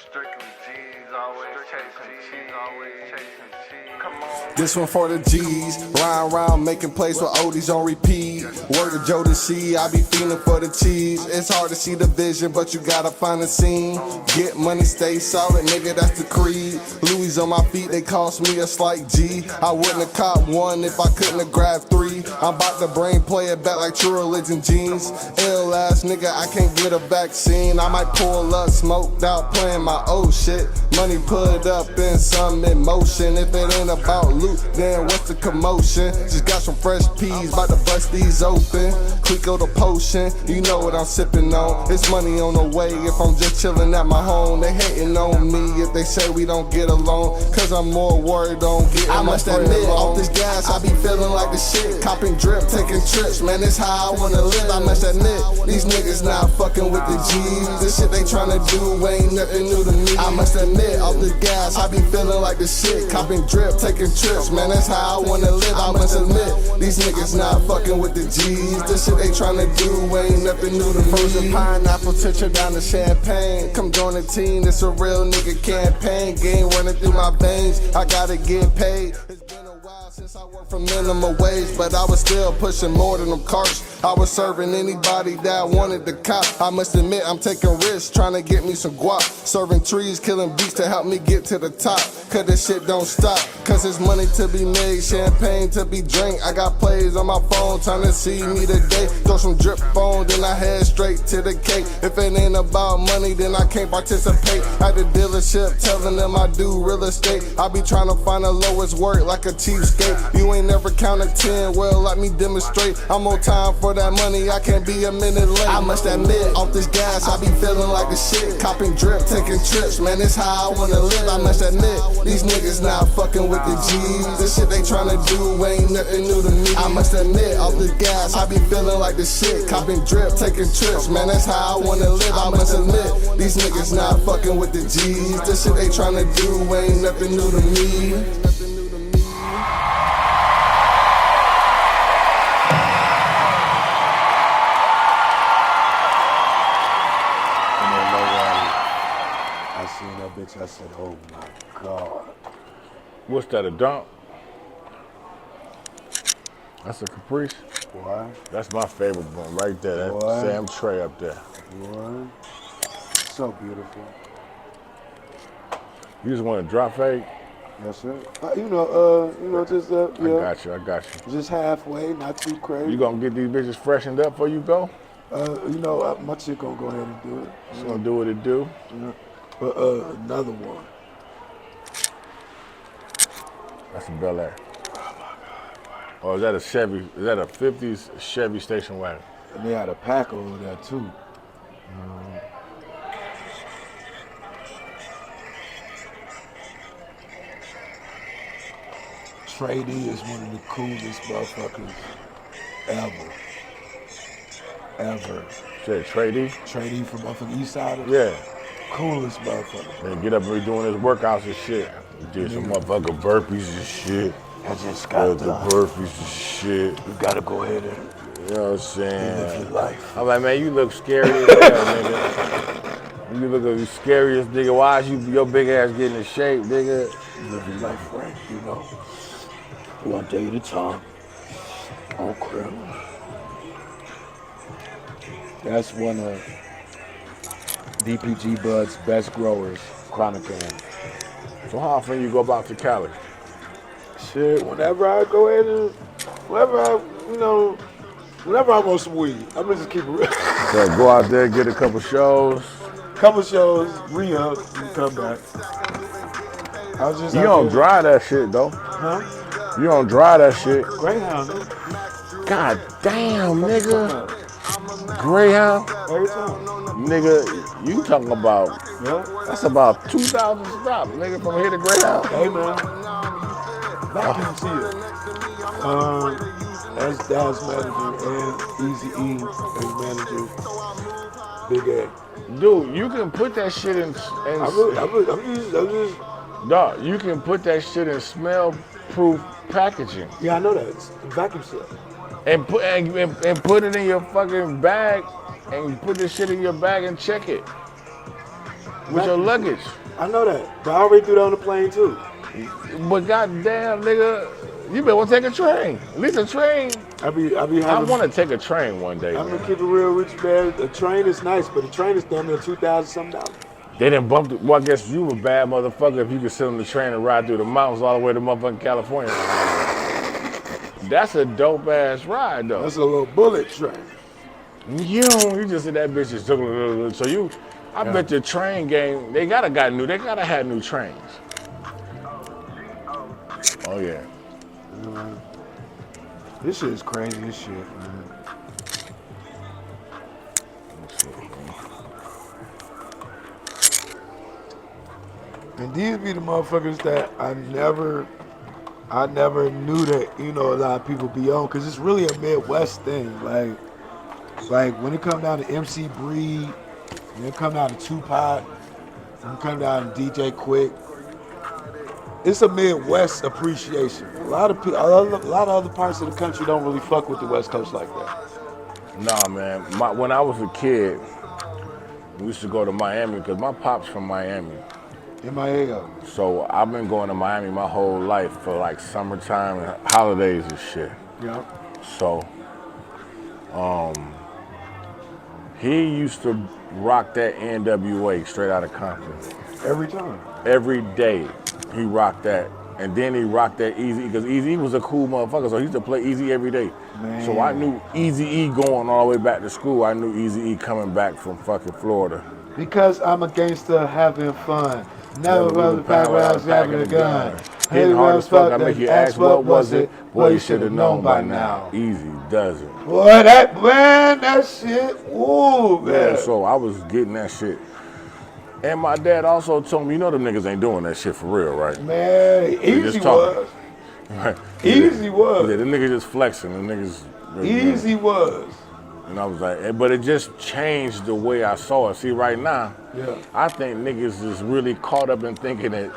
Strictly G's, always chasing cheese, always chasing cheese. Come on. This one for the G's, round making plays with oldies on repeat. Word of Joe to C, I be feeling for the cheese. It's hard to see the vision, but you gotta find the scene. Get money, stay solid, nigga, that's the creed. Louis on my feet, they cost me a slight G. I wouldn't have caught one if I couldn't have grabbed three. I'm about to brain play it back like True Religion jeans. Ill ass nigga, I can't get a vaccine. I might pull up, smoked out, playing my old shit. Money put up in some emotion. If it ain't about loot, then what's the commotion? Just got some fresh peas, about to bust these open. Clico the potion, you know what I'm sipping on. It's money on the way if I'm just chilling at my home. They hating on me if they say we don't get along, cause I'm more worried on getting I must admit, off this gas, I be feeling like the shit. Copping drip, taking trips, man, it's how I wanna live. I must admit, these niggas not fucking with the G's. This shit they tryna do ain't nothing new to me. I must admit, off the gas, I be feeling like the shit. Copping drip, taking trips, man, that's how I wanna live. I must admit, these niggas not fucking with the G's. This shit they tryna do ain't nothing new to me. Frozen pineapple, touch down to champagne. Come join the team, it's a real nigga campaign. Game running through my veins, I gotta get paid. It's been a while since I worked for minimum wage, but I was still pushing more than them carts. I was serving anybody that wanted the cop. I must admit I'm taking risks, trying to get me some guap. Serving trees, killing beats to help me get to the top. Cause this shit don't stop, cause it's money to be made, champagne to be drank. I got plays on my phone, trying to see me today. Throw some drip phone, then I head straight to the cake. If it ain't about money, then I can't participate. At the dealership, telling them I do real estate. I be trying to find the lowest work like a cheapskate. You ain't never counted 10, well, let me demonstrate. I'm on time for that money, I can't be a minute late. I must admit, off this gas, I be feeling like the shit. Copping drip, taking trips, man, it's how I wanna live. I must admit, these niggas not fucking with the G's. This shit they tryna do ain't nothing new to me. I must admit, off this gas, I be feeling like the shit. Copping drip, taking trips, man, that's how I wanna live. I must admit, these niggas not fucking with the G's. This shit they tryna do ain't nothing new to me. I seen that bitch, I said, oh my God. What's that, a dump? That's a Caprice? Boy. That's my favorite one right there. That Boy. Sam Trey up there. Boy. So beautiful. You just want to drop fade? Yes, sir. Just yeah. I got you. Just halfway, not too crazy. You gonna get these bitches freshened up before you go? My chick gonna go ahead and do it. She's gonna do what it do? Yeah. But another one. That's a Bel Air. Oh my God. Or is that a Chevy? Is that a 50s Chevy station wagon? And they had a pack over there too. T8DAGR is one of the coolest motherfuckers ever. Shit, T8DAGR? T8DAGR from motherfucking East Side. Yeah. Coolest motherfucker. Man, get up and be doing his workouts and shit. We did some motherfucking burpees and shit. I just got the burpees and shit. You gotta go ahead and you know what I'm saying? live your life. I'm like, man, you look scary as hell, nigga. You look like the scariest nigga. Why is your big ass getting in shape, nigga? Live your life right, you know. One day at a time. On crib. That's one of DPG Bud's best growers, chronicling. So how often you go back to Cali? Shit, whenever I go ahead and, whenever I want some weed, I'm gonna just keep it real. So go out there, get a couple shows. re-up, and come back. You don't dry that shit though. Huh? You don't dry that shit. Greyhound, nigga. God damn, nigga. Greyhound? Every time. Nigga, you talking about, Yeah. that's about 2,000 stops, nigga, from here to Greyhound. Hey, man. Vacuum seal. That's Dad's manager and Easy E as manager. Big A. Dude, you can put that shit in I'm just. dog, you can put that shit in smell-proof packaging. Yeah, I know that. It's vacuum seal. And put it in your fucking bag and put this shit in your bag and check it. with your luggage. I know that, but I already threw that on the plane too. But goddamn, nigga, you better want to take a train. At least a train. I be I having. want to take a train one day, I'm man. gonna keep it real with you, man. A train is nice, but a train is damn near $2,000 something. They didn't bump. Well, I guess you a bad motherfucker if you could sit on the train and ride through the mountains all the way to motherfucking California. That's a dope ass ride though. That's a little bullet train. You just said that bitch is so you. I bet your train game. They gotta have new trains. Oh yeah. This shit is crazy as shit, man. And these be the motherfuckers that I never knew that, you know, a lot of people be on, because it's really a Midwest thing. Like when it come down to MC Breed, when it come down to Tupac, when it come down to DJ Quick, it's a Midwest appreciation. A lot of other parts of the country don't really fuck with the West Coast like that. Nah, man. When I was a kid, we used to go to Miami because my pop's from Miami. MIA. So I've been going to Miami my whole life for like summertime and holidays and shit. Yeah. So, he used to rock that NWA straight out of Compton. Every time. Every day he rocked that. And then he rocked that Easy because Easy was a cool motherfucker. So he used to play Easy every day. Man. So I knew Easy E going all the way back to school. I knew Easy E coming back from fucking Florida. Because I'm a gangster having fun. Never was a pack when I was having a gun. Hitting hard as fuck, I make you ask what was it? Boy, you should have known by now. Easy does it. Boy, that shit, ooh, man. Yeah, so I was getting that shit. And my dad also told me, you know them niggas ain't doing that shit for real, right? Man, Easy was. Right. Easy was. Yeah, the niggas just flexing. The niggas. Easy was. And I was like, but it just changed the way I saw it. See, right now, I think niggas is really caught up in thinking that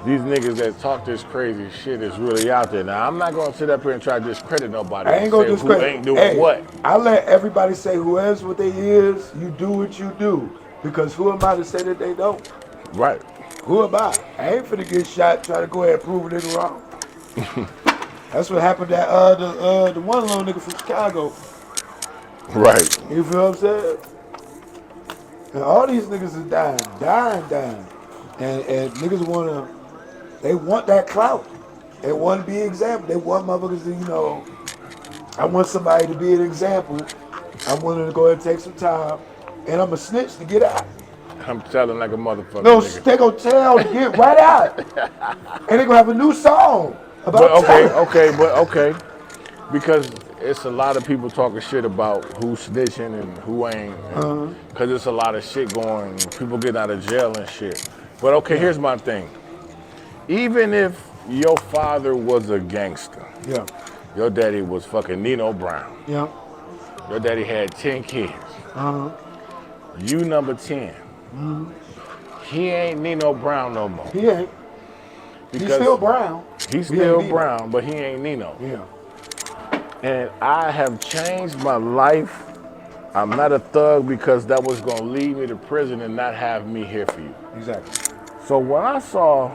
these niggas that talk this crazy shit is really out there. Now, I'm not gonna sit up here and try to discredit nobody. I ain't gonna discredit. Who ain't doing what. I let everybody say whoever's what they is, you do what you do. Because who am I to say that they don't? Right. Who am I? I ain't finna get shot trying to go ahead and prove a nigga wrong. That's what happened to the one little nigga from Chicago. Right. You feel what I'm saying? And all these niggas is dying. And niggas they want that clout. They want to be an example. They want motherfuckers to, you know, I want somebody to be an example. I'm willing to go ahead and take some time. And I'm a snitch to get out. I'm telling like a motherfucker. No, nigga. they gonna tell to get right out. And they gonna have a new song about okay. Because it's a lot of people talking shit about who's snitching and who ain't. Because it's a lot of shit going, people getting out of jail and shit. But okay, here's my thing. Even if your father was a gangster, your daddy was fucking Nino Brown. Your daddy had 10 kids. You number 10. He ain't Nino Brown no more. He ain't. He's still Brown. He's still Brown, but he ain't Nino. And I have changed my life. I'm not a thug because that was gonna lead me to prison and not have me here for you. Exactly. So when I saw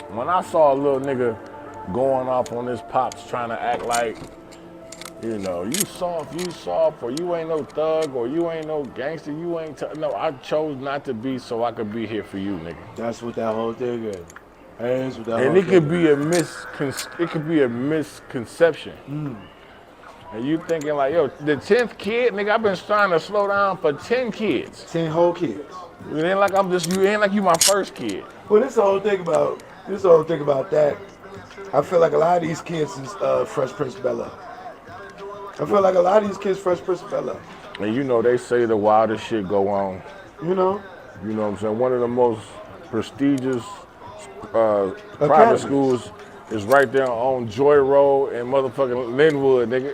a little nigga going off on his pops trying to act like, you know, you soft, or you ain't no thug, or you ain't no gangster, you ain't, no, I chose not to be so I could be here for you, nigga. That's what that whole thing is. And it could be a misconception. And you thinking like, yo, the 10th kid, nigga, I've been trying to slow down for 10 kids. 10 whole kids. It ain't like you ain't like you my first kid. Well, this whole thing about that, I feel like a lot of these kids is Fresh Prince of Bel-Air. I feel like a lot of these kids Fresh Prince of Bel-Air. And you know, they say the wildest shit go on. You know what I'm saying? One of the most prestigious private schools is right there on Joy Road and motherfucking Linwood, nigga.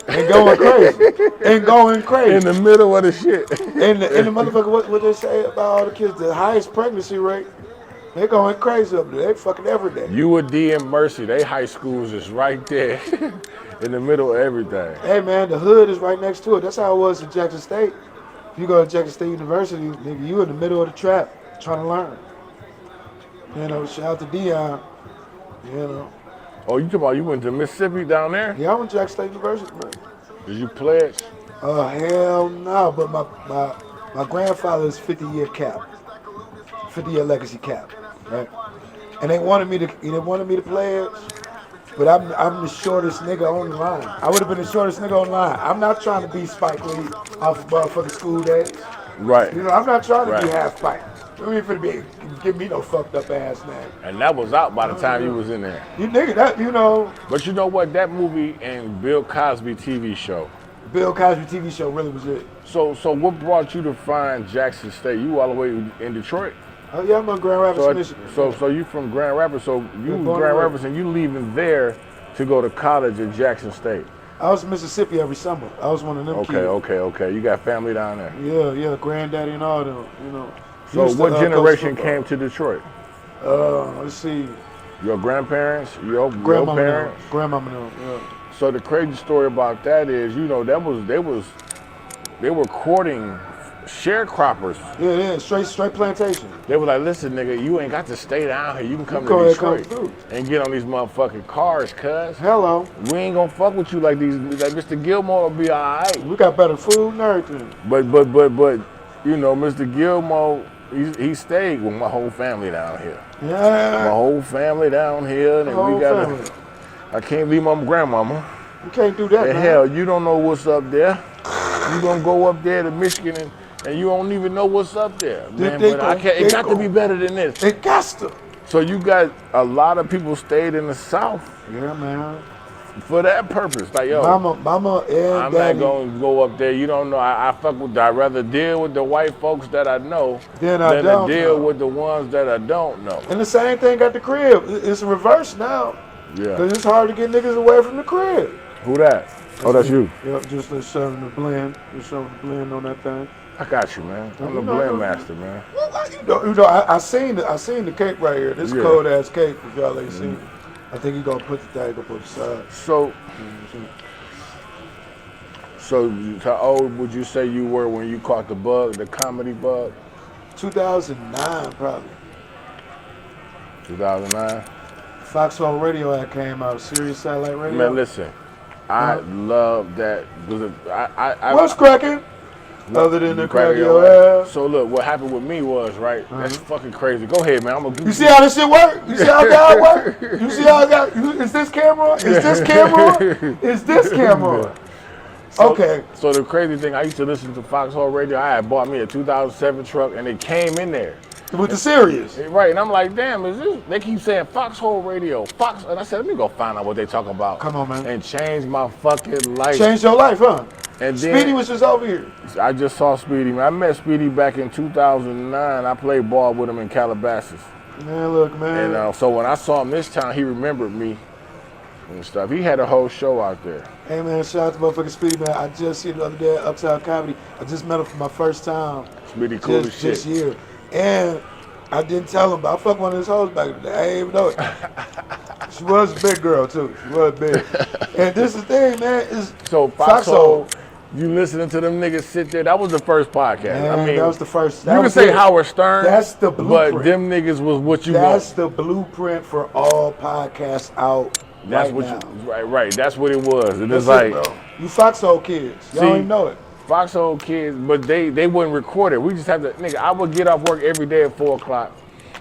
And going crazy. In the middle of the shit. And the motherfucker, what they say about all the kids, the highest pregnancy rate, they going crazy up there. They fucking every day. UD and Mercy, they high schools is right there in the middle of everything. Hey man, the hood is right next to it. That's how it was in Jackson State. If you go to Jackson State University, nigga, you in the middle of the trap. trying to learn. You know, shout out to Dion. You know. Oh, you talking about you went to Mississippi down there? Yeah, I went to Jackson State University, man. Did you pledge? Hell no, but my grandfather's 50-year cap, 50-year legacy cap, right? And they wanted me to pledge, but I'm the shortest nigga on the line. I would have been the shortest nigga on the line. I'm not trying to be Spike Lee off of motherfucking School Days. Right. You know, I'm not trying to Right. be half Spike. You ain't finna give me no fucked up ass name. And that was out by the time you was in there. You nigga, that, you know. But you know what? That movie and Bill Cosby TV show. Bill Cosby TV show really was it. So what brought you to find Jackson State? You all the way in Detroit? Oh yeah, I'm on Grand Rapids, Michigan. So you from Grand Rapids? So you born Grand and Rapids, and you leaving there to go to college at Jackson State? I was in Mississippi every summer. I was one of them kids. Okay. You got family down there. Yeah, granddaddy and all them, you know. So what generation came to Detroit? Let's see. Your grandparents, your Grandmama parents? no. Grandmama no, yeah. So the crazy story about that is, you know, they were courting sharecroppers. Yeah, straight plantation. They were like, listen, nigga, you ain't got to stay down here. You can come Go to ahead, come Detroit through. and get on these motherfucking cars, cuz. Hello. We ain't gonna fuck with you like these. Like Mr. Gilmore will be all right. We got better food and everything. But, you know, Mr. Gilmore, he stayed with my whole family down here. Yeah. My whole family down here, and Whole we got. family. I can't leave my grandmama. You can't do that, And man. hell, you don't know what's up there. You gonna go up there to Michigan and you don't even know what's up there, man. they But go- I can't. It they got to go. be better than this. It got to. So you got a lot of people stayed in the South Yeah, man. for that purpose. Like, yo, Mama and I'm daddy. not gonna go up there. You don't know. I fuck with. I'd rather deal with the white folks that I know Then than I don't to deal know. with the ones that I don't know. And the same thing at the crib. It's a reverse now. Yeah. Cause it's hard to get niggas away from the crib. Who that? Oh, that's you. Yep, just showing the blend. Just showing the blend on that thing. I got you, man. I'm the You know, blend master, man. You know, I seen the cake right here. This Yeah. cold ass cake if y'all ain't seen it. I think you gonna put the thing up on the side. So how old would you say you were when you caught the bug, the comedy bug? 2009 probably. 2009? Foxhole Radio ad came out. Sirius Satellite Radio. Man, listen, I love that. What's cracking? Other than the crack of your ass. So look, what happened with me was, right, that's fucking crazy. Go ahead, man. I'm gonna do You see how this shit work? You see how God work? You see how God? Is this camera on? Is this camera on? Is this camera on? Okay. So the crazy thing, I used to listen to Foxhole Radio. I had bought me a 2007 truck, and it came in there. With the Sirius. Right, and I'm like, damn, is this? They keep saying Foxhole Radio, Fox, and I said, let me go find out what they talk about. Come on, man. And change my fucking life. Changed your life, huh? And then, Speedy was just over here. I just saw Speedy, man. I met Speedy back in 2009. I played ball with him in Calabasas. Man, look, man. And so when I saw him this time, he remembered me and stuff. He had a whole show out there. Hey, man, shout out to motherfucking Speedy, man. I just seen the other day at Uptown Comedy. I just met him for my first time. Speedy cool as shit. This year. And I didn't tell him, but I fucked one of his hoes back in the day. I didn't even know it. She was a big girl, too. She was big. And this is the thing, man. Is So Foxhole, you listening to them niggas sit there? That was the first podcast. Man, I mean, that was the first. You can say Howard Stern. That's the blueprint. But them niggas was what you That's want. the blueprint for all podcasts out That's right what now. you right. That's what it was. And it's That's it, like bro. You Foxhole kids. Y'all See, don't even know it. Foxhole kids, but they wouldn't record it. We just have to, nigga, I would get off work every day at 4 o'clock,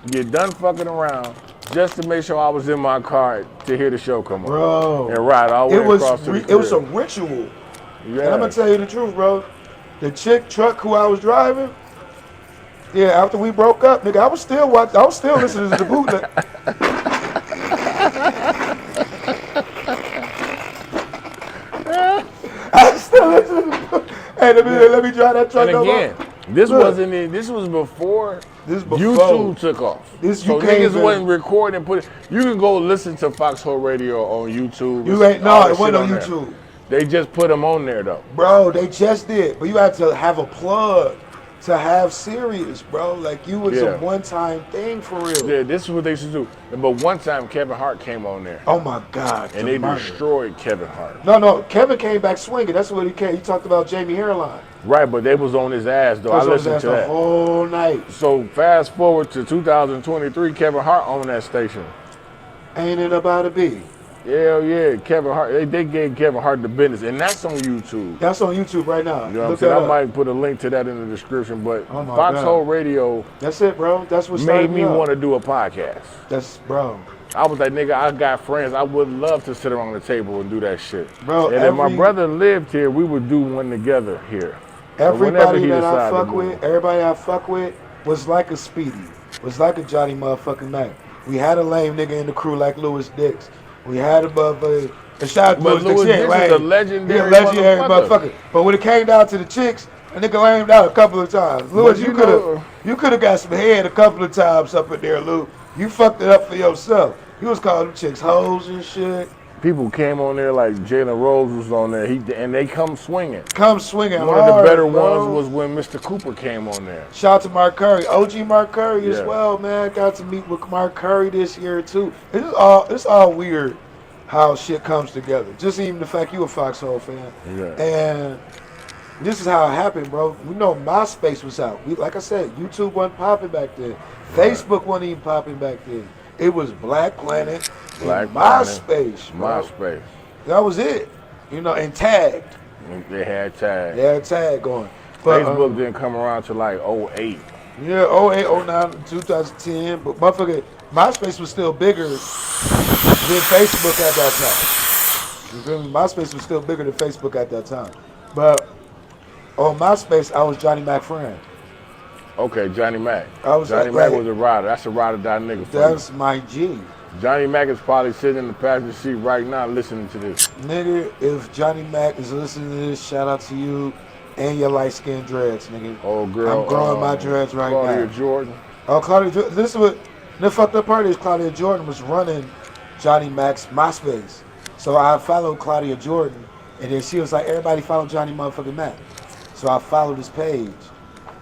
get done fucking around, just to make sure I was in my car to hear the show come on. Bro. And ride all the way across to the It was a crib. ritual. Yeah. And I'm gonna tell you the truth, bro. The chick truck who I was driving, yeah, after we broke up, nigga, I was still listening to the bootleg. I still listen to the bootleg. Hey, let me drive that truck. And again, this Look. wasn't it. This was before. This before. YouTube took off. This so you can't niggas even- wasn't recording. You can go listen to Foxhole Radio on YouTube. You ain't all no, that it wasn't shit on there. YouTube. They just put them on there though. Bro, they just did. But you had to have a plug to have Sirius, bro. Like you was Yeah. a one-time thing for real. Yeah, this is what they used to do. But one time Kevin Hart came on there, Oh my God. and they destroyed Kevin Hart. No, Kevin came back swinging. That's what he came. He talked about Jamie Hairline. Right, but they was on his ass though. I listened to the that. whole night. So fast forward to 2023, Kevin Hart on that station. Ain't it about to be? Hell yeah, Kevin Hart. They gave Kevin Hart the business, and that's on YouTube. That's on YouTube right now. You know what I'm Look saying? that I up. might put a link to that in the description. But Oh my Foxhole God. Radio That's it, bro. That's what made started me up. want to do a podcast. That's, bro. I was like, nigga, I got friends. I would love to sit around the table and do that shit. Bro, and if my brother lived here, we would do one together here. Everybody that I decided to fuck move. with, everybody I fuck with was like a Speedy, was like a Johnny motherfucking Mac. We had a lame nigga in the crew like Louis Dix. We had a motherfucker. A shot to But Louis Dix, Dix right? is a legendary motherfucker. But when it came down to the chicks, a nigga lamed out a couple of times. Louis, you could have got some head a couple of times up in there, Lou. You fucked it up for yourself. You was calling them chicks hoes and shit. People came on there like Jalen Rose was on there, and they come swinging. Come swinging One hard, of the better bro. ones was when Mr. Cooper came on there. Shout out to Mark Curry, OG Mark Curry as Yeah. well, man. Got to meet with Mark Curry this year too. It's all weird how shit comes together. Just even the fact you a Foxhole fan, Yeah. and this is how it happened, bro. We know MySpace was out. Like I said, YouTube wasn't popping back then. Facebook wasn't even popping back then. It was Black Planet, and MySpace, bro. MySpace. That was it, and Tagged. They had tag. They had Tag going. But, Facebook didn't come around till like 08. Yeah, 08, 09, 2010. But motherfucker, MySpace was still bigger than Facebook at that time. You feel me? MySpace was still bigger than Facebook at that time. But on MySpace, I was Johnny Mac friend. Okay, Johnny Mac. Johnny Johnny Mac was a rider. That's a ride or die nigga for That's my G. Johnny Mac is probably sitting in the passenger seat right now listening to this. Nigga, if Johnny Mac is listening to this, shout out to you and your light-skinned dreads, nigga. Oh, girl. I'm growing my dreads right Claudia now. Jordan. Oh, Claudia Jordan. This is what the fucked up part is. Claudia Jordan was running Johnny Mac's MySpace. So I followed Claudia Jordan, and then she was like, everybody follow Johnny motherfucking Mac. So I followed his page,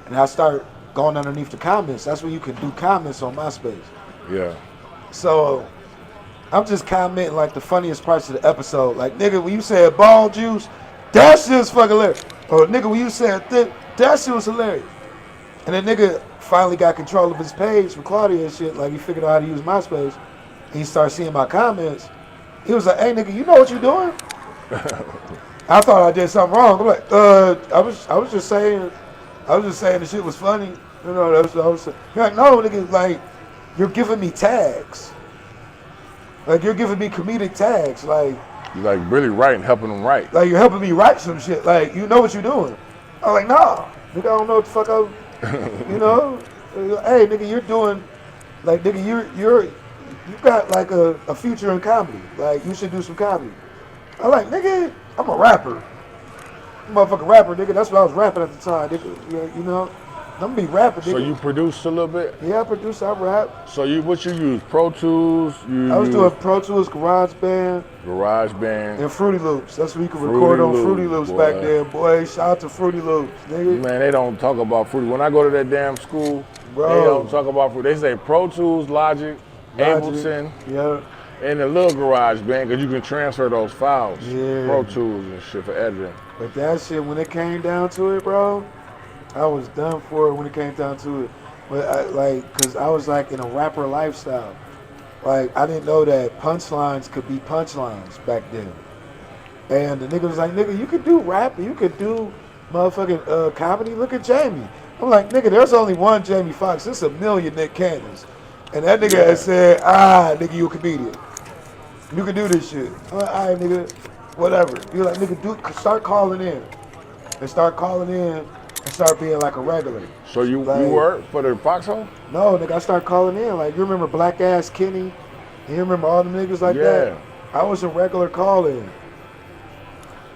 and I started going underneath the comments. That's where you can do comments on MySpace. Yeah. So I'm just commenting like the funniest parts of the episode. Like, nigga, when you said ball juice, that shit's fucking hilarious. Or nigga, when you said thick, that shit was hilarious. And then nigga finally got control of his page from Claudia and shit. Like, he figured out how to use MySpace. And he started seeing my comments. He was like, hey nigga, you know what you doing? I thought I did something wrong. I'm like, I was just saying the shit was funny. You know, that's what I was saying. He's like, no, nigga, like, you're giving me tags. Like, you're giving me comedic tags. Like, You like really writing, helping them write. you're helping me write some shit. Like, you know what you're doing. I'm like, nah, nigga, I don't know what the fuck I'm, Hey, nigga, you're doing, like, nigga, you got like a future in comedy. Like, you should do some comedy. I'm like, nigga, I'm a rapper. I'm a motherfucking rapper, nigga. That's what I was rapping at the time, nigga. You know, I'm gonna be rapping, nigga. So you produced a little bit? Yeah, I produce, I rap. So what you use? Pro Tools? I was doing Pro Tools, GarageBand, GarageBand. and Fruity Loops. That's what you could record on Fruity Loops back then, boy. Shout out to Fruity Loops, nigga. Man, they don't talk about Fruity. When I go to that damn school, Bro. they don't talk about Fruity. They say Pro Tools, Logic, Ableton, Yeah. and a little GarageBand because you can transfer those files. Yeah. Pro Tools and shit for editing. But that shit, when it came down to it, bro, I was done for it when it came down to it. But cause I was like in a rapper lifestyle. Like, I didn't know that punchlines could be punchlines back then. And the nigga was like, nigga, you could do rap, you could do motherfucking comedy. Look at Jamie. I'm like, nigga, there's only one Jamie Foxx. There's a million Nick Cannons. And that nigga had said, nigga, you a comedian. You can do this shit. I'm like, all right, nigga, whatever. You're like, nigga, start calling in. And start calling in and start being like a regular. So you work for the Foxhole? No, nigga, I start calling in. Like, you remember Black Ass Kenny? And you remember all the niggas like that? I was a regular call-in.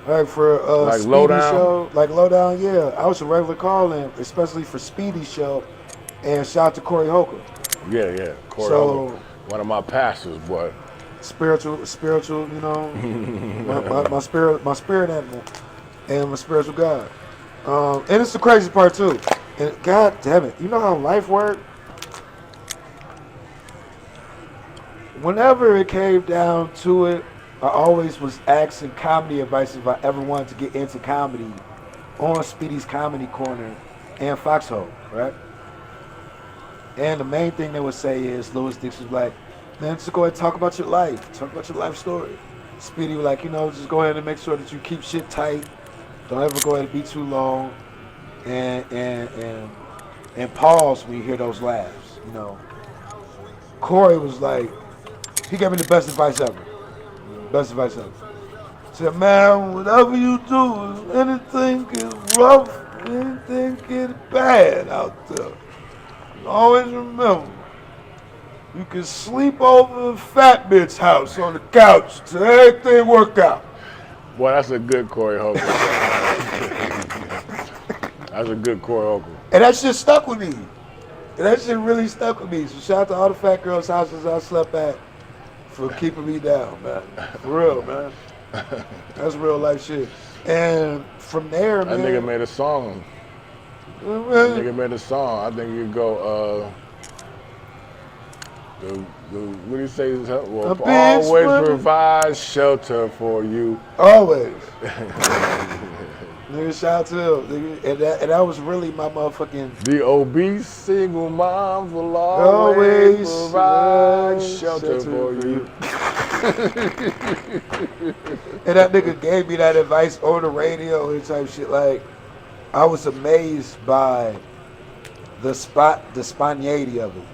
Like for like Speedy Lowdown? show. Like Lowdown, yeah. I was a regular call-in, especially for Speedy show. And shout out to Corey Holcomb. Yeah. Corey So- Holcomb, one of my pastors, boy. Spiritual, you know, my spirit animal, and my spiritual God. And it's the crazy part too. And God damn it, you know how life works? Whenever it came down to it, I always was asking comedy advice if I ever wanted to get into comedy on Speedy's Comedy Corner and Foxhole, right? And the main thing they would say is, Louis Dix was like, man, just go ahead and talk about your life. Talk about your life story. Speedy was like, you know, just go ahead and make sure that you keep shit tight. Don't ever go ahead and be too long. And pause when you hear those laughs, you know. Corey was like, he gave me the best advice ever. Best advice ever. He said, man, whatever you do, if anything gets rough, anything gets bad out there, always remember, you can sleep over a fat bitch house on the couch till everything work out. Boy, that's a good Corey Holcomb. That's a good Corey Holcomb. And that shit stuck with me. And that shit really stuck with me. So shout out to all the fat girls' houses I slept at for keeping me down, man. For real, man. That's real life shit. And from there, that man. That nigga made a song. That nigga made a song. I think you go, what do you say? Well, always provide shelter for you. Always. Nigga, shout out to him. And that was really my motherfucking... The obese single moms will always provide shelter for you. And that nigga gave me that advice on the radio and type shit. Like, I was amazed by the spontaneity of it.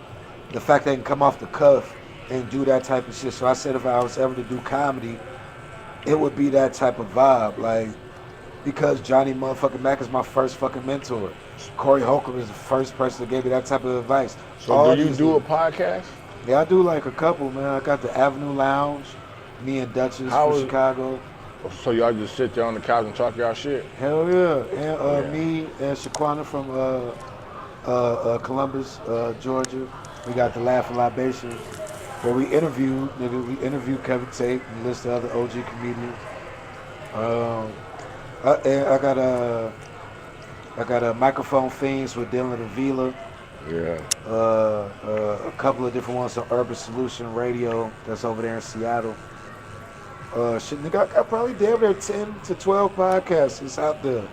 The fact they can come off the cuff and do that type of shit. So I said if I was ever to do comedy, it would be that type of vibe. Like, because Johnny motherfucking Mac is my first fucking mentor. Corey Holcomb is the first person that gave me that type of advice. So do you do a podcast? Yeah, I do like a couple, man. I got the Avenue Lounge, me and Duchess from Chicago. So y'all just sit there on the couch and talk y'all shit? Hell yeah. And me and Shaquana from Columbus, Georgia. We got the Laugh and Libation, where we interviewed Kevin Tate and a list of other OG comedians. I got a Microphone Fiends with Dylan Avila. Yeah. A couple of different ones on Urban Solution Radio that's over there in Seattle. Shit, nigga, I got probably damn near 10 to 12 podcasts that's out there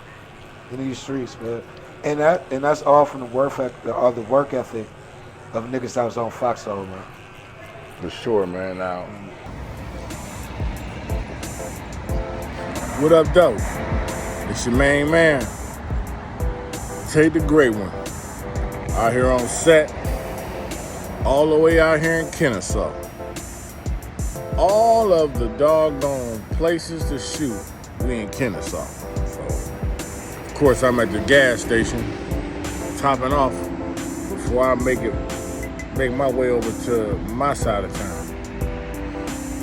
in these streets, man. And that's all from the work ethic of niggas that was on Foxhole, man. For sure, man. Now, what up, though? It's your main man, T8DAGR81. Out here on set, all the way out here in Kennesaw. All of the doggone places to shoot, we in Kennesaw. So, of course, I'm at the gas station, topping off before I make my way over to my side of town.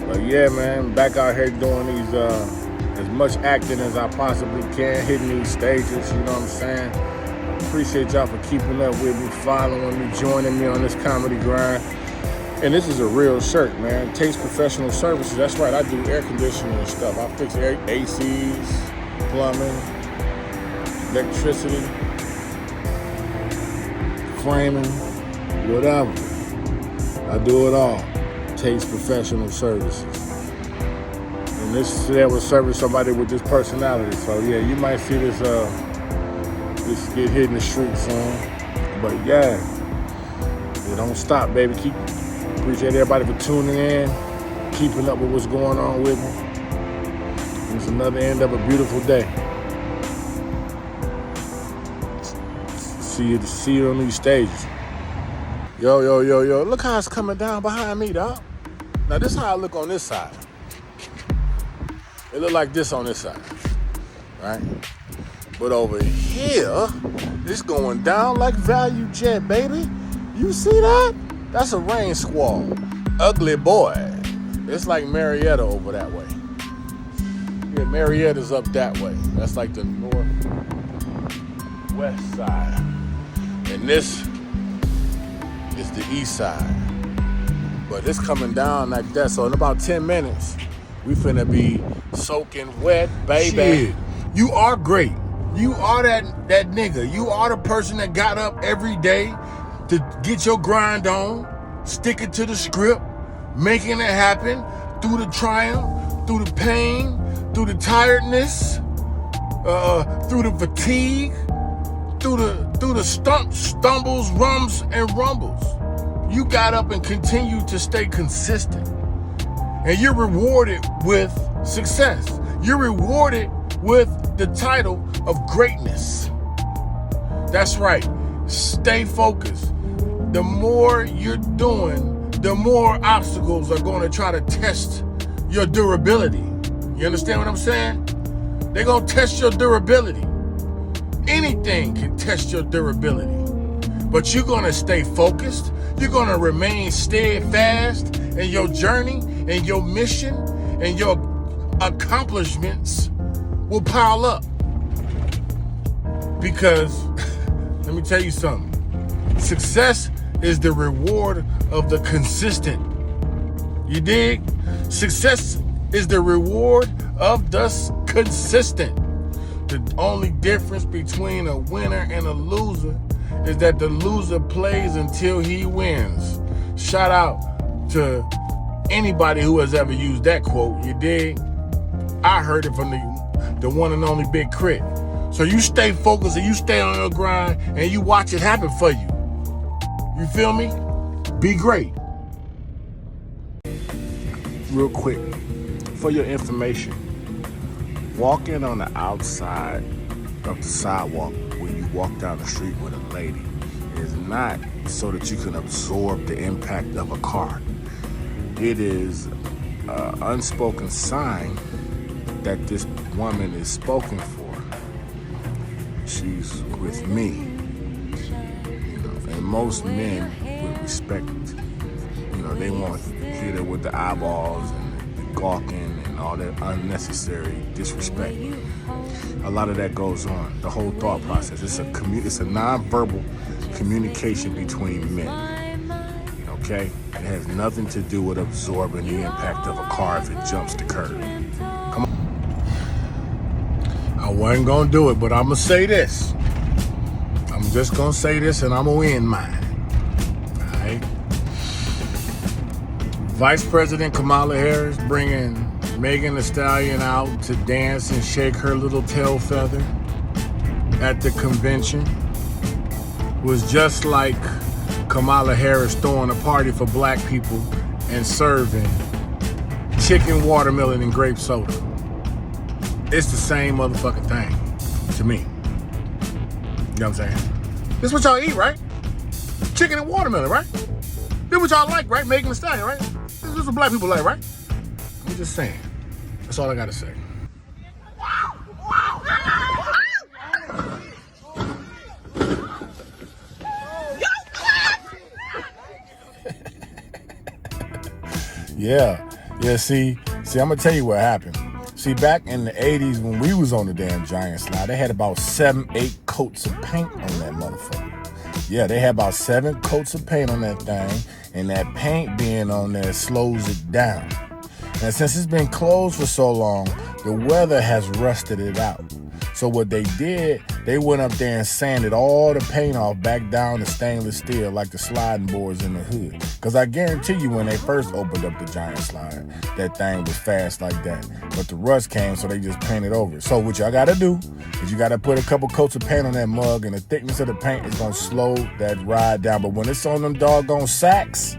But yeah, man, back out here doing these, as much acting as I possibly can, hitting these stages, you know what I'm saying? Appreciate y'all for keeping up with me, following me, joining me on this comedy grind. And this is a real shirt, man. Taste Professional Services. That's right, I do air conditioning and stuff. I fix ACs, plumbing, electricity, framing, whatever. I do it all. Taste Professional Services. And this today will service somebody with this personality. So yeah, you might see this get hit in the street soon. But yeah, it don't stop, baby. Appreciate everybody for tuning in, keeping up with what's going on with me. It's another end of a beautiful day. See you on these stages. Yo. Look how it's coming down behind me, dog. Now this is how I look on this side. It look like this on this side, right? But over here, it's going down like Value Jet, baby. You see that? That's a rain squall. Ugly boy. It's like Marietta over that way. Yeah, Marietta's up that way. That's like the northwest side. And this is the east side. But it's coming down like that. So in about 10 minutes, we finna be soaking wet, baby. Shit. You are great. You are that nigga. You are the person that got up every day to get your grind on, sticking to the script, making it happen through the triumph, through the pain, through the tiredness. through the fatigue, through the stumbles, rums, and rumbles. You got up and continued to stay consistent. And you're rewarded with success. You're rewarded with the title of greatness. That's right. Stay focused. The more you're doing, the more obstacles are going to try to test your durability. You understand what I'm saying? They're going to test your durability. Anything can test your durability. But you're going to stay focused. You're going to remain steadfast in your journey and your mission, and your accomplishments will pile up. Because, let me tell you something. Success is the reward of the consistent. You dig? Success is the reward of the consistent. The only difference between a winner and a loser is that the loser plays until he wins. Shout out to anybody who has ever used that quote, you dig? I heard it from the one and only Big Crit. So you stay focused and you stay on your grind and you watch it happen for you. You feel me? Be great. Real quick, for your information, walking on the outside of the sidewalk when you walk down the street with a lady is not so that you can absorb the impact of a car. It is an unspoken sign that this woman is spoken for. She's with me. You know, and most men would respect, you know, they won't hit her with the eyeballs and the gawking and all that unnecessary disrespect. A lot of that goes on, the whole thought process. It's a non-verbal communication between men, okay? It has nothing to do with absorbing the impact of a car if it jumps the curb. Come on. I wasn't gonna do it, but I'm gonna say this. I'm just gonna say this and I'm gonna end mine, all right? Vice President Kamala Harris bringing Megan Thee Stallion out to dance and shake her little tail feather at the convention was just like Kamala Harris throwing a party for black people and serving chicken, watermelon, and grape soda. It's the same motherfucking thing to me. You know what I'm saying? This is what y'all eat, right? Chicken and watermelon, right? This is what y'all like, right? Megan Thee Stallion, right? This is what black people like, right? I'm just saying. That's all I gotta say. Yeah, see, I'm gonna tell you what happened. See, back in the 80s when we was on the damn giant slide, they had about 7-8 coats of paint on that motherfucker. Yeah, they had about 7 coats of paint on that thing, and that paint being on there slows it down. And since it's been closed for so long, the weather has rusted it out. So what they did, they went up there and sanded all the paint off back down to stainless steel like the sliding boards in the hood. Because I guarantee you when they first opened up the giant slide, that thing was fast like that. But the rust came, so they just painted over it. So what y'all gotta do is you gotta put a couple coats of paint on that mug, and the thickness of the paint is gonna slow that ride down. But when it's on them doggone sacks,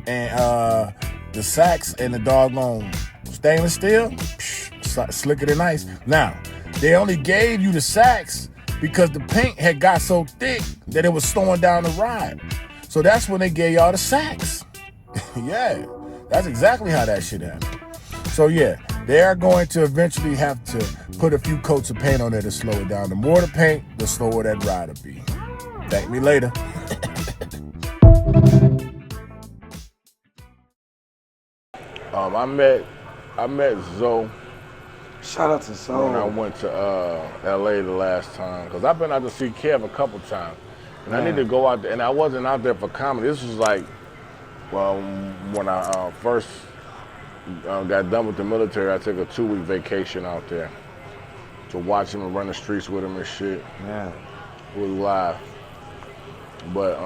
and the sacks and the doggone stainless steel, slicker than ice. Now, they only gave you the sacks because the paint had got so thick that it was slowing down the ride. So that's when they gave y'all the sacks. Yeah, that's exactly how that shit happened. So yeah, they are going to eventually have to put a few coats of paint on there to slow it down. The more the paint, the slower that ride will be. Thank me later. I met Zoe. Shout out to Zoe. When I went to LA the last time, because I've been out to see Kev a couple times. And I need to go out there, and I wasn't out there for comedy. This was like, well, when I first got done with the military, I took a 2-week vacation out there to watch him and run the streets with him and shit. Yeah. It was live. But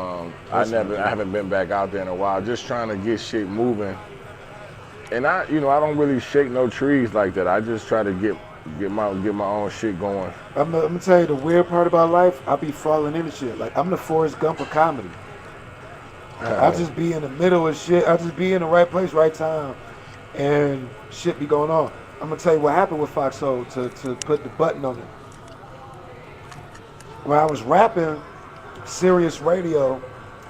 I haven't been back out there in a while, just trying to get shit moving. And I don't really shake no trees like that. I just try to get get my own shit going. I'm gonna tell you the weird part about life. I be falling into shit. Like I'm the Forrest Gump of comedy. I just be in the middle of shit. I just be in the right place, right time, and shit be going on. I'm gonna tell you what happened with Foxhole to put the button on it. When I was rapping, Sirius Radio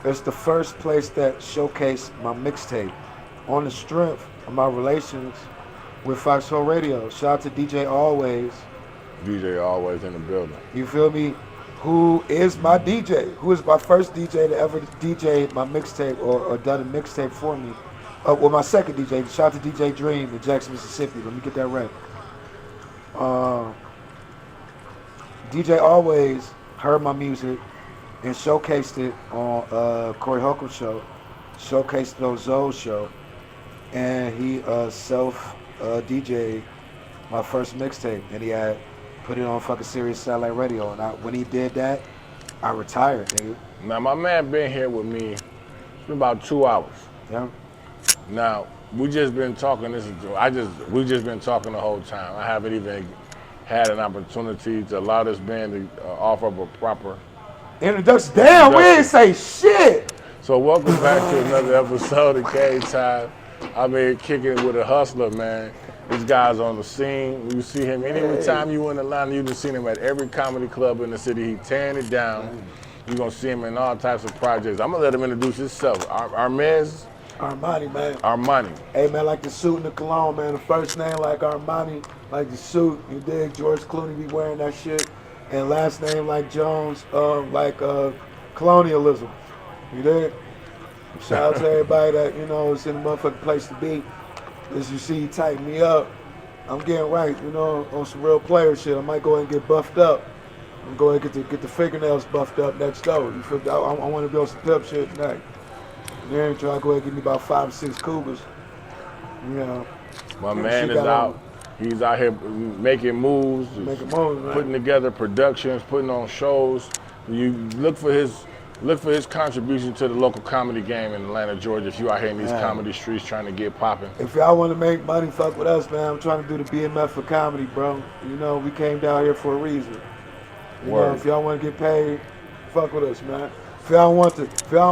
is the first place that showcased my mixtape on the strength of my relations with Foxhole Radio. Shout out to DJ Always. DJ always in the building. You feel me? Who is my DJ? Who is my first DJ to ever DJ my mixtape or done a mixtape for me? Well, my second DJ. Shout out to DJ Dream in Jackson, Mississippi. Let me get that right. DJ Always heard my music and showcased it on Corey Holcomb's show, showcased it on Zoe's show, and he self DJ'd my first mixtape, and he had put it on fucking Sirius Satellite Radio. And when he did that, I retired, nigga. Now my man been here with me. It's been about 2 hours. Yeah. Now we just been talking. We just been talking the whole time. I haven't even had an opportunity to allow this band to offer up a proper Introduction. Damn, we ain't say shit. So welcome back to another episode of Game Time. I'm here kicking it with a hustler, man. This guy's on the scene. You see him anytime you in Atlanta. You've seen him at every comedy club in the city. He tearing it down. You're gonna see him in all types of projects. I'm gonna let him introduce himself. Armez. Armani, man. Armani. Hey, man, like the suit and the cologne, man. The first name like Armani, like the suit. You dig? George Clooney be wearing that shit. And last name like Jones, like colonialism. You dig? Shout out to everybody that, you know, is in the motherfucking place to be. As you see, tighten me up. I'm getting right, you know, on some real player shit. I might go ahead and get buffed up. I'm going to get the fingernails buffed up next door. You feel? I want to be on some pimp shit tonight. Then try to go ahead and give me about 5 or 6 cougars. You know. My man is out. He's out here making moves, putting together productions, putting on shows. You look for his contribution to the local comedy game in Atlanta, Georgia. If you out here in these comedy streets trying to get popping. If y'all want to make money, fuck with us, man. I'm trying to do the BMF for comedy, bro. You know, we came down here for a reason. You know, if y'all want to get paid, fuck with us, man. If y'all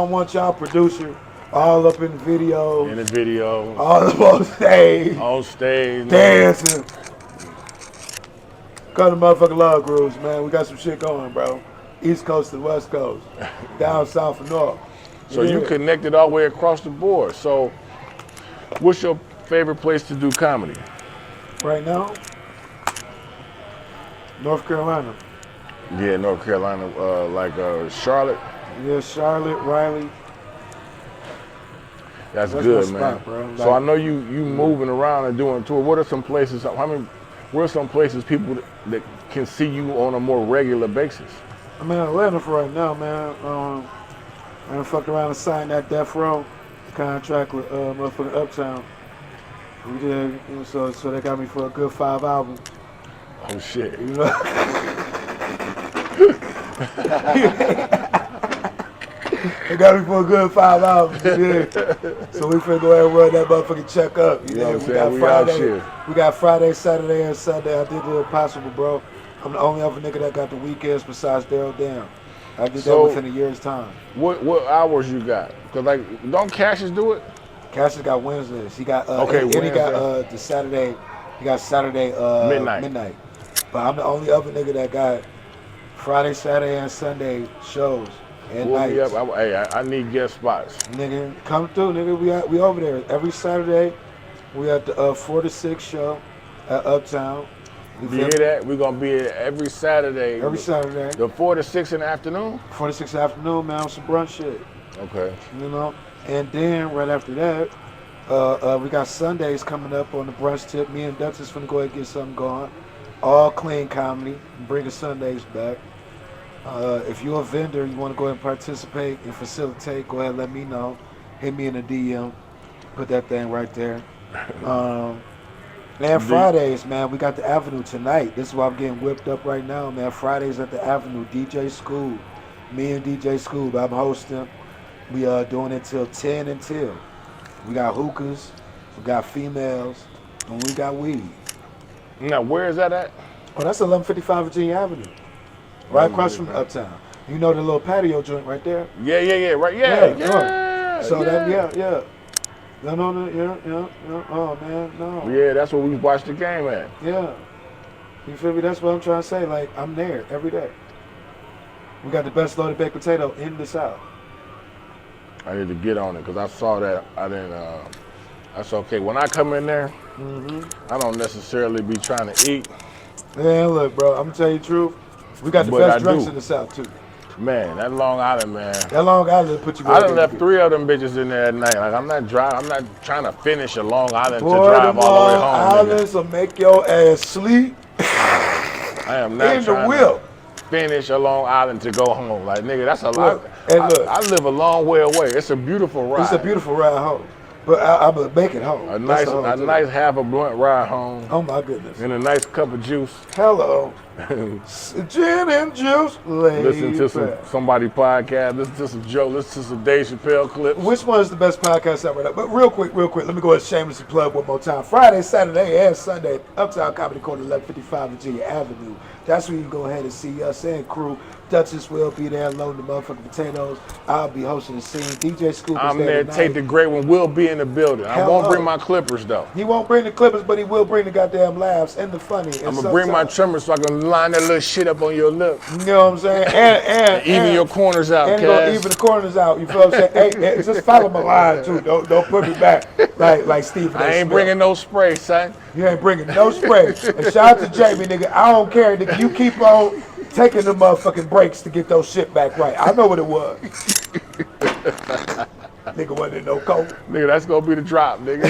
want y'all producer all up in the video. In the video. All up on stage. On stage. Dancing. Come to motherfucking Love Grooves, man. We got some shit going, bro. East Coast to West Coast. Down South and North. So you connected all the way across the board. So what's your favorite place to do comedy? Right now? North Carolina. Yeah, North Carolina, like Charlotte. Yeah, Charlotte, Raleigh. That's good, man. Spot, bro. So I know you moving around and doing tour. What are some places? Where are some places people that can see you on a more regular basis? I'm in Atlanta for right now, man. I fucked around and signed that Death Row contract with motherfucking Uptown. We did, you know, so they got me for a good 5 albums. Oh shit. You know? They got me for a good 5 albums. Yeah. So we finna go ahead and run that motherfucking check up. You know what I'm saying? We got Friday, Saturday, and Sunday. I did the impossible, bro. I'm the only other nigga that got the weekends besides Daryl Dam. I did that within a year's time. What hours you got? Cause like, don't Cassius do it? Cassius got Wednesdays. He got and he got the Saturday. He got Saturday midnight. But I'm the only other nigga that got Friday, Saturday, and Sunday shows and nights. Hey, I need guest spots. Nigga, come through, nigga. We over there every Saturday. We at the 4 to 6 show at Uptown. You hear that? We're gonna be here every Saturday. Every Saturday. The 4 to 6 in the afternoon? 4 to 6 in the afternoon, man, some brunch shit. Okay. You know? And then right after that, we got Sundays coming up on the brunch tip. Me and Dutch is finna go ahead and get something going. All clean comedy, bringing Sundays back. If you're a vendor, you wanna go ahead and participate and facilitate, go ahead and let me know. Hit me in the DM, put that thing right there. Man, Fridays, man, we got the Avenue tonight. This is why I'm getting whipped up right now, man. Fridays at the Avenue, DJ School. Me and DJ School, I'm hosting. We doing it till 10 until. We got hookahs, we got females, and we got weed. Now, where is that at? Oh, that's 1155 Virginia Avenue. Right across from Uptown. You know the little patio joint right there? Yeah, right, yeah. So that, yeah. No, yeah. Oh, man, no. Yeah, that's where we watched the game at. Yeah. You feel me? That's what I'm trying to say. Like, I'm there every day. We got the best loaded baked potato in the South. I need to get on it because I saw that. I didn't. That's okay. When I come in there, I don't necessarily be trying to eat. Man, look, bro, I'm gonna tell you the truth. We got the best drinks in the South too. Man, that Long Island, man. That Long Island put you. I done left 3 of them bitches in there at night. Like I'm not trying to finish a Long Island Boy, to drive all the way home. Long Islands will make your ass sleep. I am not in trying the whip. to finish a Long Island to go home. Like nigga, that's a lot. And look, I live a long way away. It's a beautiful ride. It's a beautiful ride home. But I'm gonna make it home. A nice half a blunt ride home. Oh my goodness. And a nice cup of juice. Hello. Gin and juice. Listen to somebody podcast. Listen to some Joe. Listen to some Dave Chappelle clips. Which one is the best podcast ever? But real quick, let me go ahead and shamelessly plug one more time. Friday, Saturday, and Sunday, Uptown Comedy Corner, 1155 Virginia Avenue. That's where you can go ahead and see us and crew. Duchess will be there loading the motherfucking potatoes. I'll be hosting the scene. DJ Scoop is I'm there. T8DAGR81 will be in the building. I won't bring my clippers though. He won't bring the clippers, but he will bring the goddamn laughs and the funny. I'm gonna bring my trimmers so I can line that little shit up on your lip. You know what I'm saying? And even your corners out, and gonna even the corners out. You feel what I'm saying? Hey, just follow my line too. Don't put me back like Steve. I ain't bringing no spray, son. You ain't bringing no spray. And shout out to Jamie, nigga. I don't care, nigga. You keep on taking the motherfucking breaks to get those shit back right. I know what it was. Nigga wasn't in no coat. Nigga, that's gonna be the drop, nigga.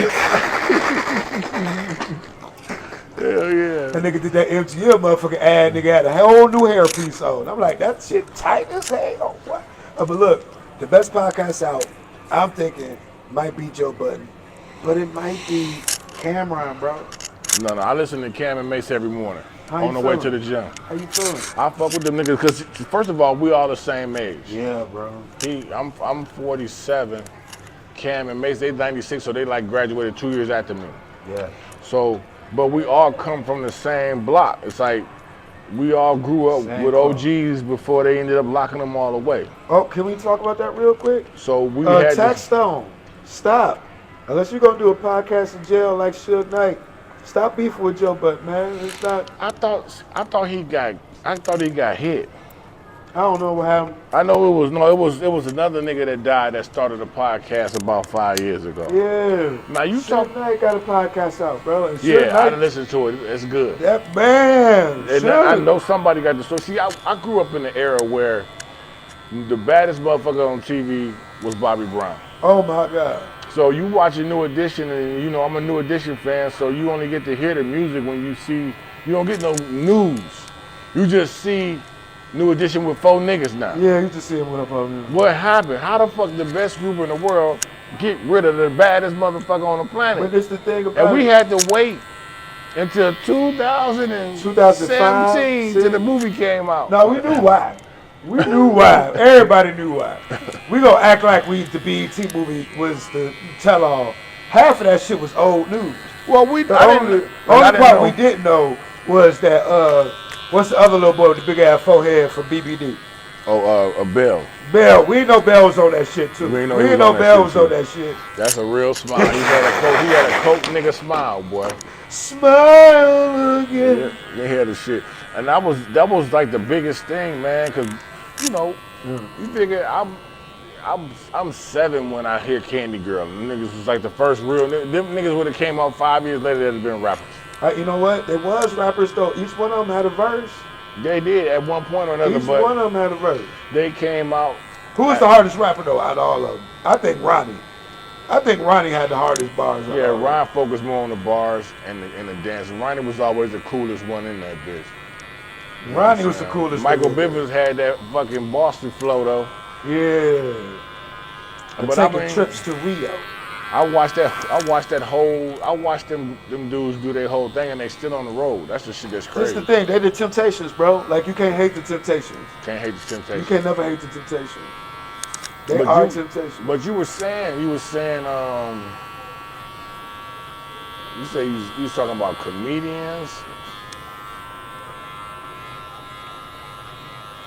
Hell yeah. That nigga did that MTL motherfucking ad. Nigga had a whole new hairpiece on. I'm like, that shit tight as hell. What? But look, the best podcast out, I'm thinking, might be Joe Budden. But it might be Cameron, bro. No, I listen to Cam and Mace every morning. How on the way to the gym. How you feeling? I fuck with them niggas because first of all, we all the same age. Yeah, bro. I'm 47. Cam and Mace, they 96, so they like graduated 2 years after me. Yeah. So, but we all come from the same block. It's like we all grew up with OGs before they ended up locking them all away. Oh, can we talk about that real quick? So we had Taxstone, stop. Unless you're gonna do a podcast in jail like Suge Knight, stop beefing with Joe Budden, man. It's not. I thought he got hit. I don't know what happened. I know it was another nigga that died that started a podcast about 5 years ago. Yeah. Now you Suge Knight got a podcast out, bro. And yeah, I listened to it. It's good. That man. And I know somebody got the story. See, I grew up in the era where the baddest motherfucker on TV was Bobby Brown. Oh my God. So you watch a New Edition, and you know I'm a New Edition fan, so you only get to hear the music when you see. You don't get no news. You just see New Edition with 4 niggas now. Yeah, you just see him with him. What happened? How the fuck the best group in the world get rid of the baddest motherfucker on the planet? But it's the thing about and we had to wait until 2017 till the movie came out. No, we knew why. We knew why. Everybody knew why. We gonna act like the BET movie was the tell-all. Half of that shit was old news. Well, the only part we didn't know was that what's the other little boy with the big ass forehead from BBD? Oh, Bell. Bell. We didn't know Bell was on that shit too. We didn't know Bell was on that shit. That's a real smile. He had a coke nigga smile, boy. Smile again. Yeah, they had the shit, and that was like the biggest thing, man, cause. You know, you figure I'm 7 when I hear Candy Girl. And niggas was like the first real them niggas would have came out 5 years later. They'd have been rappers. You know what? They was rappers though. Each one of them had a verse. They did at one point or another. Each one of them had a verse. They came out. Who was the hardest rapper though out of all of them? I think Ronnie. I think Ronnie had the hardest bars. Yeah, Ron focused more on the bars and the dance. Ronnie was always the coolest one in that bitch. Ronnie was the coolest. Michael Bivins had that fucking Boston flow though. Yeah. But taking trips to Rio. I watched them dudes do their whole thing and they still on the road. That's the shit that's crazy. That's the thing. They the Temptations, bro. Like you can't hate the Temptations. Can't hate the Temptations. You can't never hate the Temptations. They are Temptations. But you were saying, I watched them. I watched them. I watched them. I watched them do their whole thing, and they still on the road. That's the shit that's crazy. You can't never hate the Temptations. You can't never hate the Temptations. They are Temptations. But you were saying You say you was talking about comedians?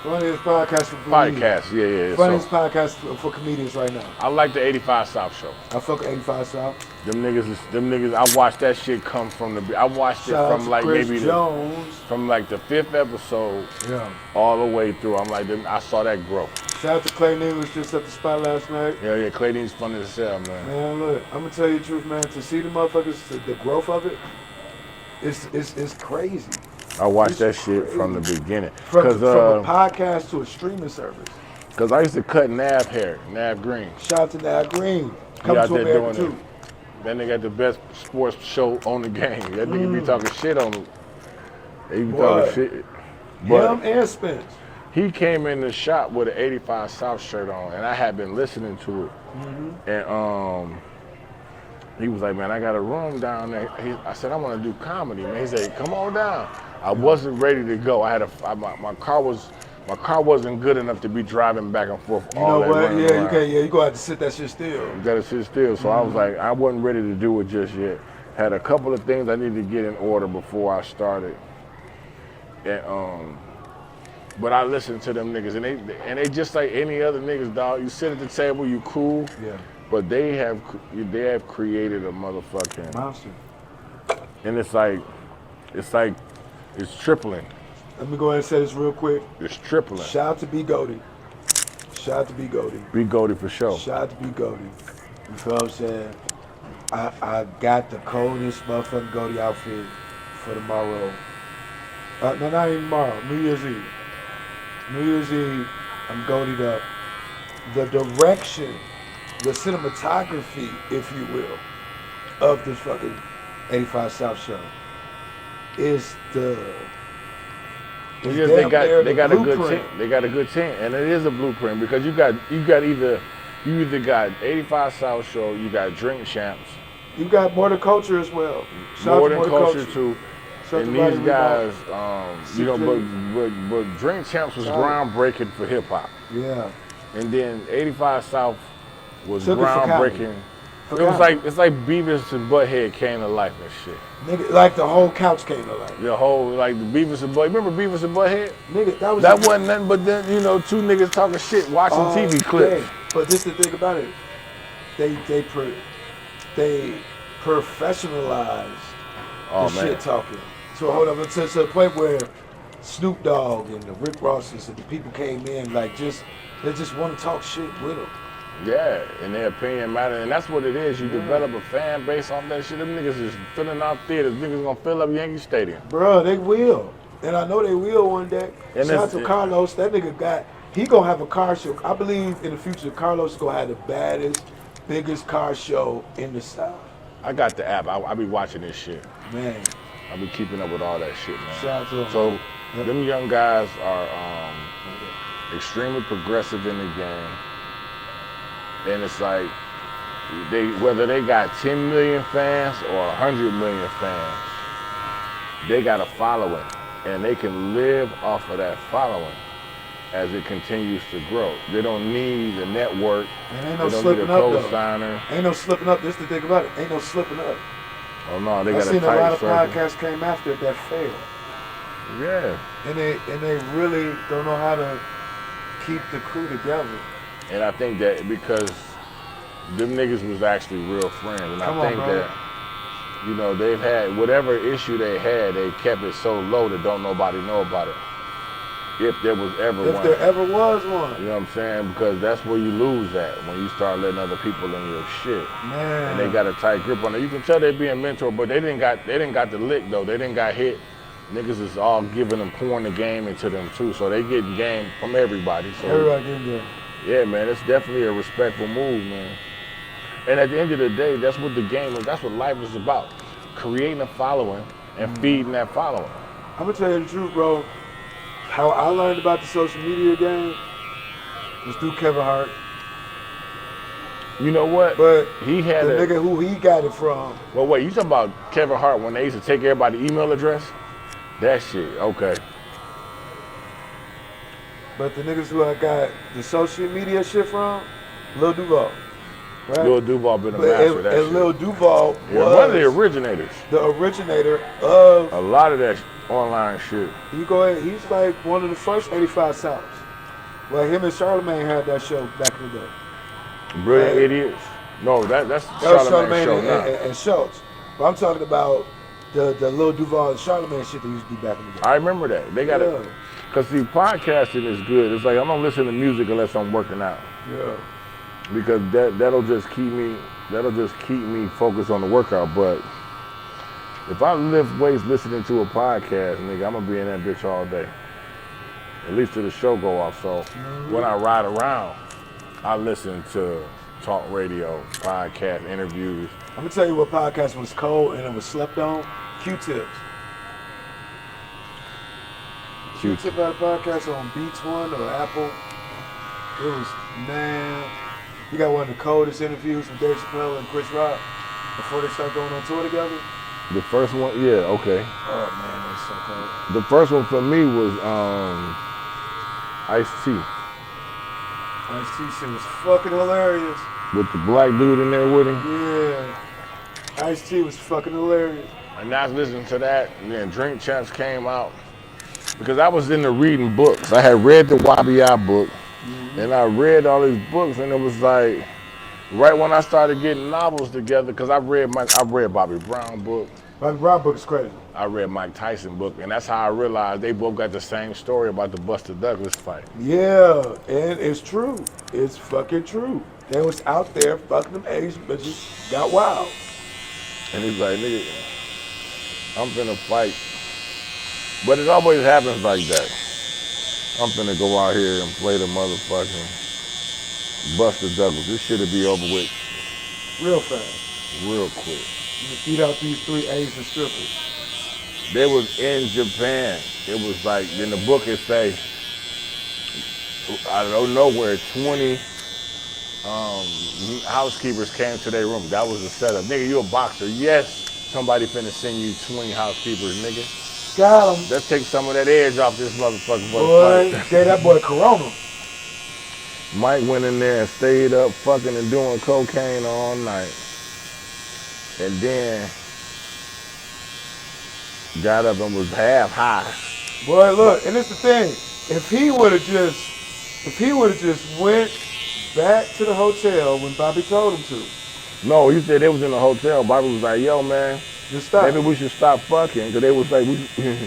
Funniest podcast for comedians. Podcast, yeah. Funniest So, podcast for comedians right now. I like the 85 South show. I fuck with 85 South. Them niggas, I watched that shit come from the, I watched it Shout out from to like Chris maybe Jones. from like the 5th episode Yeah. all the way through. I'm like, I saw that growth. Shout out to Clay Name was just at the spot last night. Yeah, Clay Dean's funny as hell, man. Man, look, I'm gonna tell you the truth, man. To see the motherfuckers, the growth of it, it's crazy. I watched that shit from the beginning. From a podcast to a streaming service. Cause I used to cut Nav hair, Nav Green. Shout out to Nav Green. He Coming out to there America doing too. it. That nigga got the best sports show on the game. That nigga be talking shit on him. He be talking shit. But Him and Spence. he came in the shop with an 85 South shirt on, and I had been listening to it. And he was like, man, I got a room down there. I said, I want to do comedy, man. He said, come on down. I wasn't ready to go. I had my car wasn't good enough to be driving back and forth. You know what? Yeah, you can't. Yeah, you gonna have to sit that shit still. You gotta sit still. So I was like, I wasn't ready to do it just yet. Had a couple of things I needed to get in order before I started. And but I listened to them niggas, and they just like any other niggas, dog. You sit at the table, you cool. Yeah. But they have created a motherfucking Monster. and it's tripling. Let me go ahead and say this real quick. It's tripling. Shout out to B Goaty. Shout out to B Goaty. Be goated for sure. Shout out to B Goaty. You feel what I'm saying? I got the coldest motherfucking Goaty outfit for tomorrow. No, not even tomorrow. New Year's Eve. New Year's Eve, I'm goated up. The direction, the cinematography, if you will, of this fucking 85 South show is Because they got a good tent. They got a good tent, and it is a blueprint because you either got 85 South show, you got Drink Champs, you got More Than Culture as well. More Than Culture too. And these guys, but Drink Champs was groundbreaking for hip hop. Yeah. And then 85 South was Took it for groundbreaking. It's like Beavis and Butthead came to life and shit. Nigga, like the whole couch came to life. The whole like the Beavis and Butthead. Remember Beavis and Butthead? Nigga, that wasn't nothing but then two niggas talking shit, watching TV clips. Yeah. But this is the thing about it. They professionalized the shit talking. So hold up, to the point where Snoop Dogg and the Rick Rosses and the people came in they just want to talk shit with them. Yeah, and their opinion matters, and that's what it is. You develop a fan base off that shit. Them niggas is filling out theaters. Niggas gonna fill up Yankee Stadium. Bro, they will, and I know they will one day. And shout out to Carlos. That nigga he gonna have a car show. I believe in the future, Carlos is gonna have the baddest, biggest car show in the South. I got the app. I be watching this shit. Man. I be keeping up with all that shit, man. Shout out to them. So, them young guys are extremely progressive in the game. And it's like, whether they got 10 million fans or 100 million fans, they got a following. And they can live off of that following as it continues to grow. They don't need a network. And ain't no they don't slipping need a up, though. co-signer. Ain't no slipping up. This is the thing about it. Ain't no slipping up. Oh no, they I got seen a tight a lot of circle. podcasts came after it that failed. Yeah. And they really don't know how to keep the crew together. And I think that because them niggas was actually real friends. And I think that, they've had whatever issue they had, they kept it so low that don't nobody know about it. If there was ever one. If there ever was one. You know what I'm saying? Because that's where you lose at when you start letting other people in your shit. Man. And they got a tight grip on it. You can tell they being mentored, but they didn't got the lick though. They didn't got hit. Niggas is all giving them, pouring the game into them too. So they getting game from everybody. So everybody getting game. Yeah, man, it's definitely a respectful move, man. And at the end of the day, that's what the game is. That's what life is about. Creating a following and feeding that following. I'm gonna tell you the truth, bro. How I learned about the social media game was through Kevin Hart. You know what? But he had the nigga who he got it from. Well, wait, you talking about Kevin Hart when they used to take everybody's email address? That shit, okay. But the niggas who I got the social media shit from, Lil Duval. Right? Lil Duval been a But master of that and shit. Lil Duval was Yeah, one of the originators. the originator of. A lot of that online shit. You go ahead. He's like one of the first 85 Souths. Well, him and Charlamagne had that show back in the day. Brilliant Idiots. No, that's That was Charlamagne's show and, now. and Schultz. But I'm talking about the Lil Duval and Charlamagne shit they used to do back in the day. I remember that. They got it. Yeah. Because see, podcasting is good. It's like I don't listen to music unless I'm working out. Yeah. Because that'll just keep me focused on the workout. But if I lift weights listening to a podcast, nigga, I'm gonna be in that bitch all day. At least till the show go off. So when I ride around, I listen to talk radio, podcast, interviews. I'm gonna tell you what podcast was cold and it was slept on. Q-Tips. Q-Tip had a podcast on Beats One or Apple. It was, man, you got one of the coldest interviews with Dave Chappelle and Chris Rock before they start going on tour together. The first one, yeah, okay. Oh man, that's so cold. The first one for me was Ice-T. Ice-T shit was fucking hilarious. With the black dude in there with him. Yeah. Ice-T was fucking hilarious. And I was listening to that, and then Drink Champs came out. Because I was into reading books. I had read the YBI book, and I read all these books, and it was like, right when I started getting novels together, because I read Bobby Brown book. Bobby Brown book is crazy. I read Mike Tyson book, and that's how I realized they both got the same story about the Buster Douglas fight. Yeah, and it's true. It's fucking true. They was out there fucking them Asian bitches, got wild. And he's like, nigga, I'm finna fight. But it always happens like that. I'm finna go out here and play the motherfucking Buster Douglas. This shit'll be over with Real fast. real quick. You eat out these 3 Asian strippers. They was in Japan. It was like, in the book it say, I don't know where 20 housekeepers came to their room. That was the setup. Nigga, you a boxer. Yes, somebody finna send you 20 housekeepers, nigga. Got him. Let's take some of that edge off this motherfucker. Boy, gave that boy Corona. Mike went in there and stayed up fucking and doing cocaine all night. And then got up and was half high. Boy, look, and it's the thing. If he would have just went back to the hotel when Bobby told him to. No, he said they was in the hotel. Bobby was like, yo, man, Just stop. maybe we should stop fucking. Because they was like,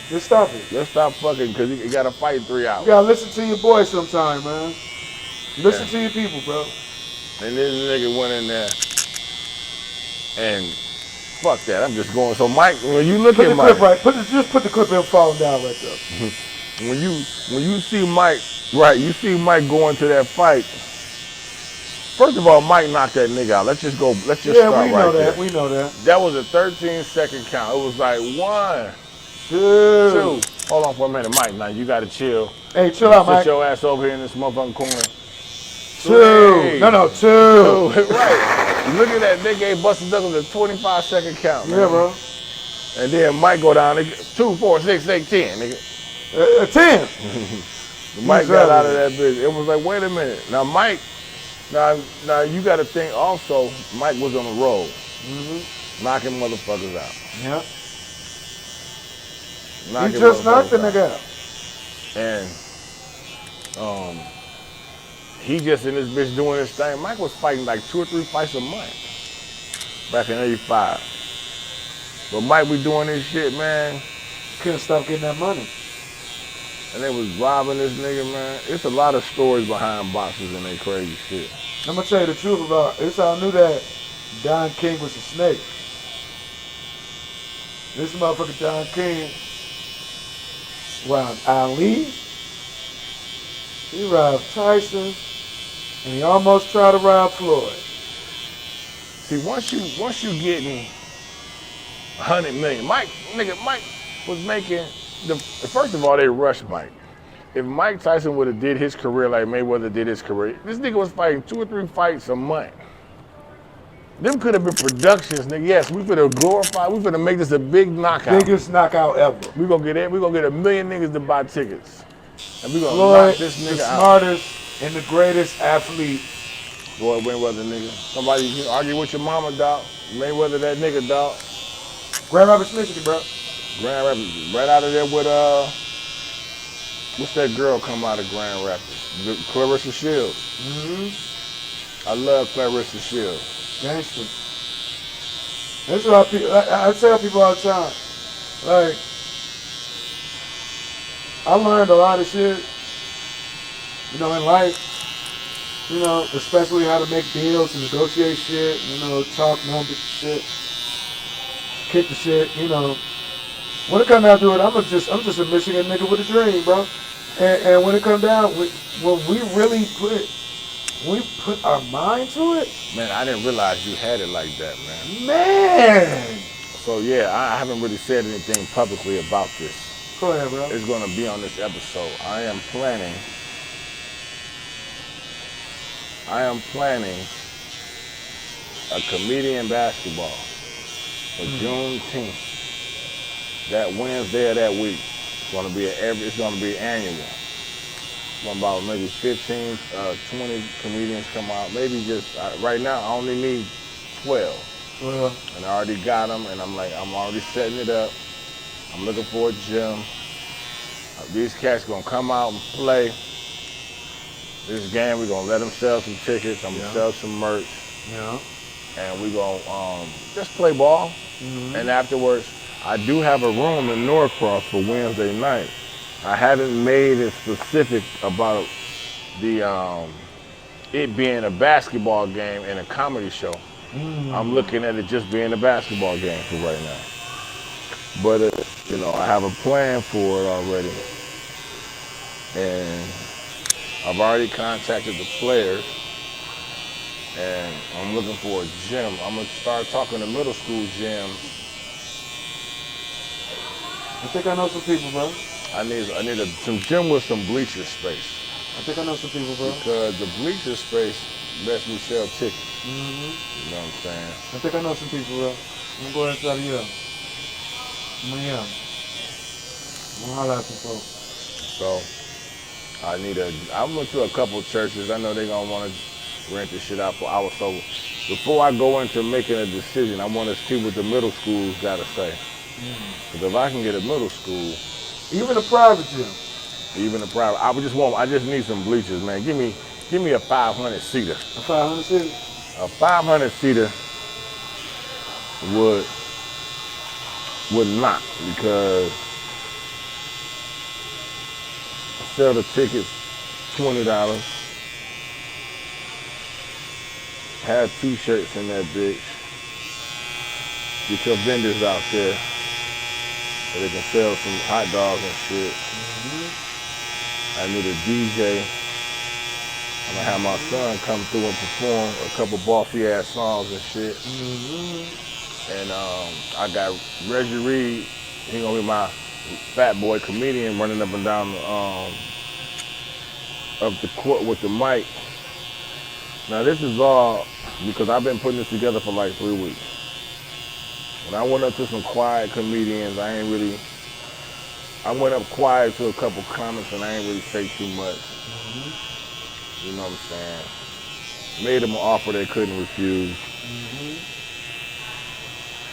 Just stop it. let's stop fucking because you got to fight in 3 hours. You gotta listen to your boy sometime, man. Listen to your people, bro. And this nigga went in there and fuck that. I'm just going. So Mike, when you look Put at the Mike, clip right. Just put the clip of him falling down right there. when you see Mike, right, you see Mike going to that fight. First of all, Mike knocked that nigga out. Let's just start Yeah, we right know there. that. We know that. That was a 13-second count. It was like 1, 2. Dude. Hold on for a minute, Mike. Now you gotta chill. Hey, chill out, Sit Mike. your ass over here in this motherfucking corner. 2. 3. No, 2. Right. Look at that. They gave Buster Douglas a 25-second count. Man. Yeah, bro. And then Mike go down. 2, 4, 6, 8, 10. Nigga. 10. Mike got out of that bitch. It was like, wait a minute. Now Mike. Now you got to think also. Mike was on the road, knocking motherfuckers out. Yeah. Knocking He just knocked the motherfuckers nigga out. And he just in this bitch doing his thing. Mike was fighting like 2 or 3 fights a month back in '85. But Mike was doing this shit, man. Couldn't stop getting that money. And they was robbing this nigga, man. It's a lot of stories behind boxers and they crazy shit. I'm gonna tell you the truth about this. How I knew that Don King was a snake. This motherfucker Don King robbed Ali. He robbed Tyson, and he almost tried to rob Floyd. See, once you getting 100 million, Mike was making first of all, they rushed Mike. If Mike Tyson would have did his career like Mayweather did his career, this nigga was fighting 2 or 3 fights a month. Them could have been productions, nigga. Yes, we finna glorify, we finna make this a big knockout. Biggest knockout ever. We gonna get 1 million niggas to buy tickets. And we gonna Floyd, knock this the nigga out. smartest and the greatest athlete Floyd Mayweather nigga. Somebody you argue with your mama, dog. Mayweather that nigga, dog. Grand Rapids, Michigan, bro. Grand Rapids, right out of there with what's that girl come out of Grand Rapids? Clarissa Shields. I love Clarissa Shields. Gangster. That's what I tell people all the time. Like, I learned a lot of shit, you know, in life. You know, especially how to make deals and negotiate shit, you know, talk numbers and shit, kick the shit, you know. When it comes down to it, I'm just a Michigan nigga with a dream, bro. And when it comes down, when we really put our mind to it. Man, I didn't realize you had it like that, man. Man! So yeah, I haven't really said anything publicly about this. Go ahead, bro. It's gonna be on this episode. I am planning a comedian basketball for Juneteenth. That Wednesday of that week. It's gonna be annual. About maybe 15, 20 comedians come out. Maybe just right now I only need 12. And I already got them, and I'm already setting it up. I'm looking for a gym. These cats gonna come out and play. This game, we're gonna let them sell some tickets. I'm gonna sell some merch. Yeah. And we're gonna just play ball. And afterwards, I do have a room in Norcross for Wednesday night. I haven't made it specific about the it being a basketball game and a comedy show. I'm looking at it just being a basketball game for right now. But you know, I have a plan for it already, and I've already contacted the players, and I'm looking for a gym. I'm gonna start talking to middle school gyms. I think I know some people, bro. I need some gym with some bleacher space. I think I know some people, bro. Because the bleacher space lets me sell tickets. You know what I'm saying? I think I know some people, bro. I'm gonna go ahead and try to yell. I'm gonna holler at some folks. So I went to a couple churches. I know they're gonna want to rent this shit out for hours. So before I go into making a decision, I want to see what the middle schools gotta say. Because if I can get a middle school, even a private gym, I just need some bleachers, man. Give me a 500 seater. A 500 seater? A 500 seater would not, because I sell the tickets $20. Have t-shirts in that bitch. Get your vendors out there so they can sell some hot dogs and shit. I need a DJ. I'm gonna have my son come through and perform a couple bossy ass songs and shit. And I got Reggie Reed. He gonna be my fat boy comedian running up and down of the court with the mic. Now this is all because I've been putting this together for like 3 weeks. When I went up to some quiet comedians, I went up quiet to a couple comics and I ain't really say too much. You know what I'm saying? Made them an offer they couldn't refuse.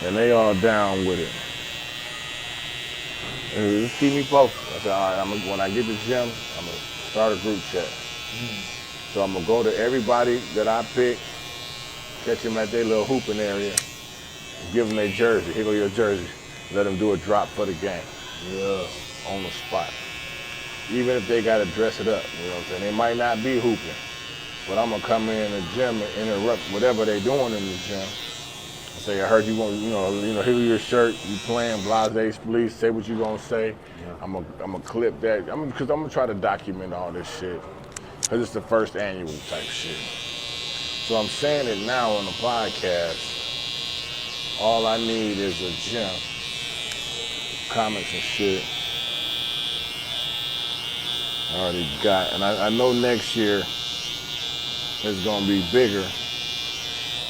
And they all down with it. And just keep me posted. I said, all right, when I get to the gym, I'm gonna start a group chat. So I'm gonna go to everybody that I pick, catch them at their little hooping area, give them their jersey. Here go your jersey. Let them do a drop for the game. On the spot. Even if they gotta dress it up, you know what I'm saying? They might not be hooping, but I'm gonna come in the gym and interrupt whatever they doing in the gym. I say, I heard you want, you know, here your shirt, you playing blase, please say what you gonna say. I'm gonna clip that. Because I'm gonna try to document all this shit. Because it's the first annual type shit. So I'm saying it now on the podcast. All I need is a gym, comics and shit. I already got, and I know next year it's gonna be bigger.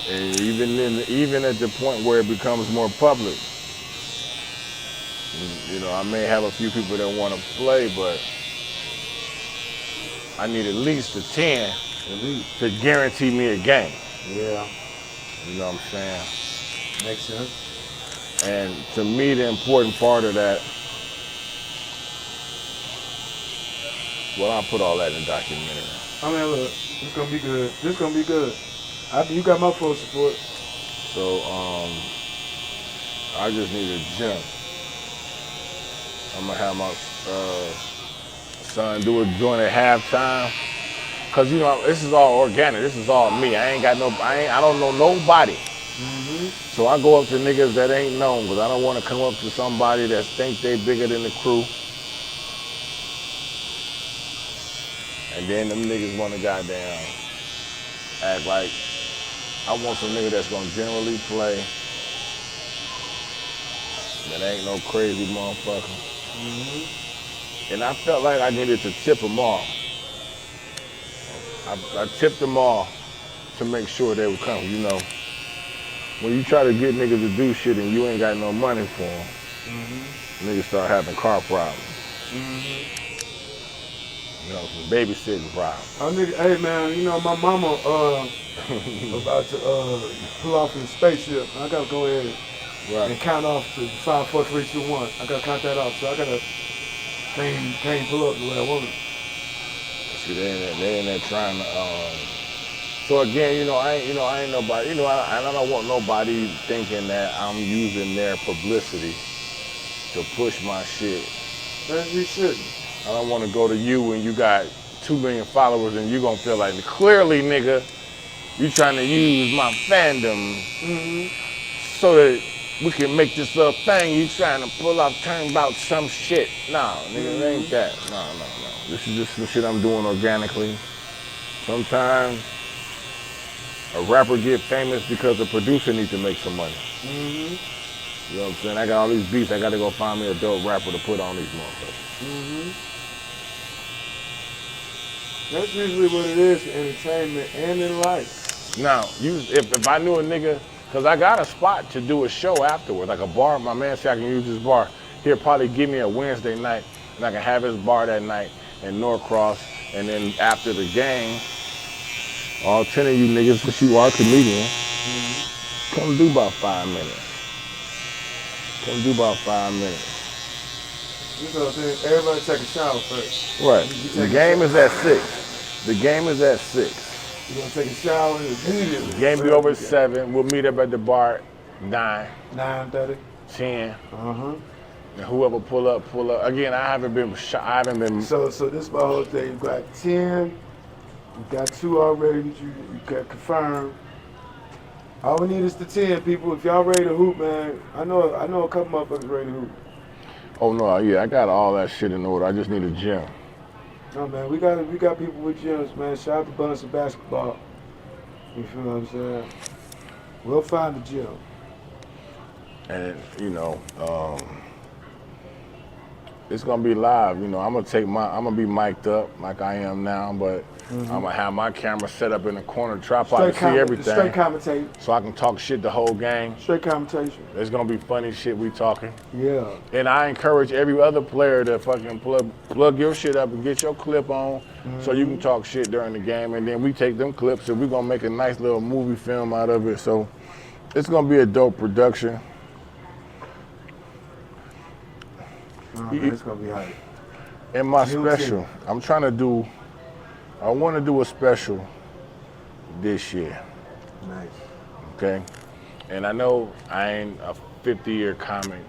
And even at the point where it becomes more public, you know, I may have a few people that want to play, but I need at least a 10 At least. to guarantee me a game. Yeah. You know what I'm saying? Makes sense. And to me, the important part of that, well, I'll put all that in the documentary. I mean, look, it's gonna be good. This gonna be good. You got my full support. So, I just need a gym. I'm gonna have my son do a joint at halftime. Cause you know, this is all organic. This is all me. I don't know nobody. So I go up to niggas that ain't known, cause I don't want to come up to somebody that think they bigger than the crew. And then them niggas want to goddamn act like I want some nigga that's gonna generally play. That ain't no crazy motherfucker. And I felt like I needed to tip them off. I tipped them off to make sure they would come, you know. When you try to get niggas to do shit and you ain't got no money for them, niggas start having car problems. You know, some babysitting problems. Hey man, you know my mama about to pull off in the spaceship. I gotta go ahead and count off to 5, 4, 3, 2, 1. I gotta count that off, so I gotta can't pull up the way I want it. See, they in there trying to. So again, you know, I ain't nobody. You know, I don't want nobody thinking that I'm using their publicity to push my shit. Man, you shouldn't. I don't want to go to you and you got 2 million followers and you gonna feel like clearly, nigga, you trying to use my fandom so that we can make this little thing you trying to pull off, turn about some shit. Nah, nigga, it ain't that. No. This is just some shit I'm doing organically. Sometimes a rapper get famous because the producer needs to make some money. You know what I'm saying? I got all these beats. I got to go find me a dope rapper to put on these motherfuckers. That's usually what it is in entertainment and in life. Now, if I knew a nigga, because I got a spot to do a show afterwards, like a bar. My man said I can use this bar. He'll probably give me a Wednesday night, and I can have his bar that night in Norcross, and then after the game, all 10 of you niggas, since you are comedian, come do about 5 minutes. Come do about 5 minutes. You know what I'm saying? Everybody take a shower first. Right. The game is at 6. The game is at 6. You're gonna take a shower immediately. The game be over at 7. We'll meet up at the bar at 9. 9:30. 10. And whoever pull up. Again, I haven't been. So this is my whole thing. You got 10. You got 2 already that you got confirmed. All we need is the 10 people. If y'all ready to hoop, man, I know a couple motherfuckers ready to hoop. Oh no, yeah, I got all that shit in order. I just need a gym. No man, we got people with gyms, man. Shout out to Buns of Basketball. You feel what I'm saying? We'll find a gym. And you know, it's gonna be live. You know, I'm gonna be mic'd up like I am now, but I'm gonna have my camera set up in the corner, tripod to see everything. Straight commentate. So I can talk shit the whole game. Straight commentation. There's gonna be funny shit we talking. Yeah. And I encourage every other player to fucking plug your shit up and get your clip on so you can talk shit during the game. And then we take them clips and we're gonna make a nice little movie film out of it. So it's gonna be a dope production. It's gonna be hype. In my special, I want to do a special this year. Nice. Okay? And I know I ain't a 50-year comic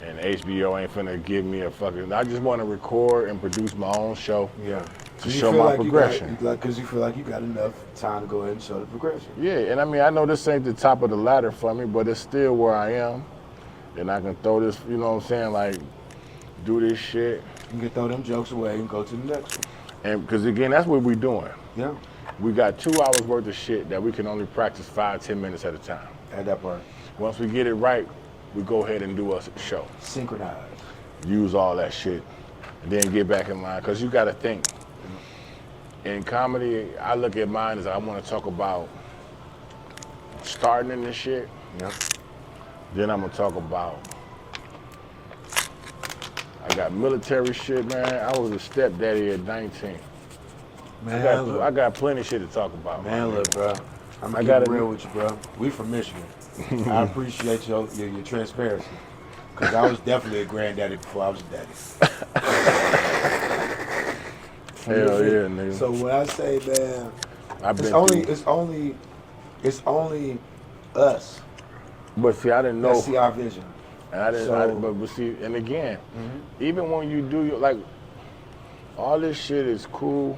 and HBO ain't finna give me a fucking, I just want to record and produce my own show. Yeah. To show my progression. Because you feel like you got enough time to go ahead and show the progression. Yeah, and I mean, I know this ain't the top of the ladder for me, but it's still where I am. And I can throw this, you know what I'm saying, like, do this shit. You can throw them jokes away and go to the next one. And because again, that's what we're doing. Yeah. We got 2 hours worth of shit that we can only practice 5-10 minutes at a time. At that part. Once we get it right, we go ahead and do a show. Synchronize. Use all that shit, and then get back in line. Because you got to think. In comedy, I look at mine as I want to talk about starting in this shit. Yeah. Then I'm going to talk about, I got military shit, man. I was a stepdaddy at 19. Man, I got plenty of shit to talk about. Man, look, bro. I'm gonna gotta get real with you, bro. We from Michigan. I appreciate your transparency. Cause I was definitely a granddaddy before I was a daddy. Hell yeah, nigga. So when I say, man, it's only us But see, I didn't know. that see our vision. And I didn't. So- But see, and again, even when you do your like, all this shit is cool.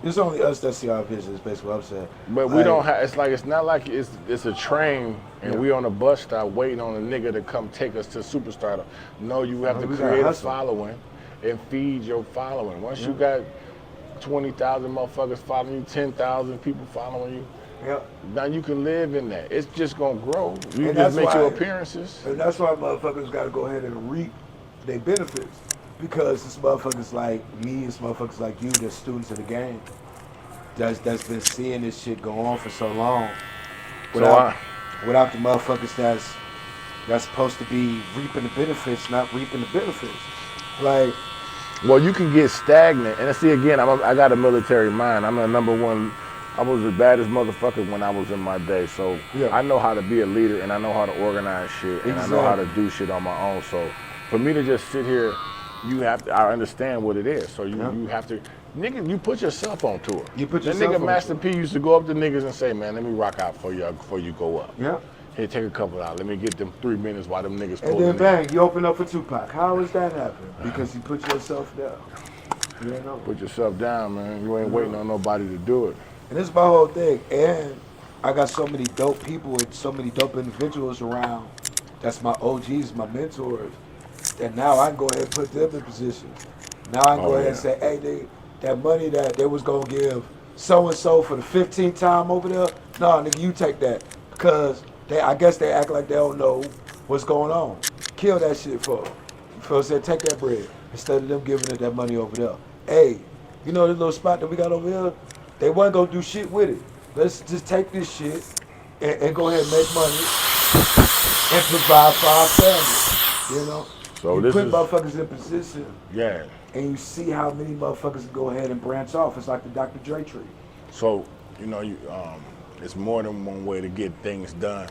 It's only us that see our vision. Is basically what I'm saying. But we don't have. It's not like it's a train and we on a bus stop waiting on a nigga to come take us to superstar. No, you have to we gotta create a hustle. following and feed your following. Once you got 20,000 motherfuckers following you, 10,000 people following you, now you can live in that. It's just gonna grow. You And just that's make your why- appearances. And that's why motherfuckers got to go ahead and reap their benefits. Because it's motherfuckers like me, it's motherfuckers like you, that's students of the game, that's been seeing this shit go on for so long. Without the motherfuckers that's supposed to be reaping the benefits, not reaping the benefits. Like, Well, you can get stagnant. And see, again, I got a military mind. I'm the number one. I was the baddest motherfucker when I was in my day. So I know how to be a leader and I know how to organize shit and I know how to do shit on my own. So for me to just sit here, I understand what it is. So you have to, nigga, you put yourself on tour. You put That yourself nigga on Master tour. P used to go up to niggas and say, man, let me rock out for you before you go up. yeah. Hey, take a couple out. Let me get them 3 minutes while them niggas And pulling then in. bang, you open up for Tupac. How does that happen? Because you put yourself down. You know? Put yourself down, man. You ain't waiting on nobody to do it. And this is my whole thing. And I got so many dope people and so many dope individuals around. That's my OGs, my mentors. And now I can go ahead and put them in positions. Now I can go ahead and say, hey, that money that they was going to give so-and-so for the 15th time over there, nah, nigga, you take that. Because I guess they act like they don't know what's going on. Kill that shit for them. So I said, take that bread instead of them giving it that money over there. Hey, you know this little spot that we got over here? They wasn't gonna do shit with it. Let's just take this shit and go ahead and make money and provide for our family. You know? So you this put is motherfuckers in position yeah. and you see how many motherfuckers go ahead and branch off. It's like the Dr. Dre tree. So you know it's more than one way to get things done.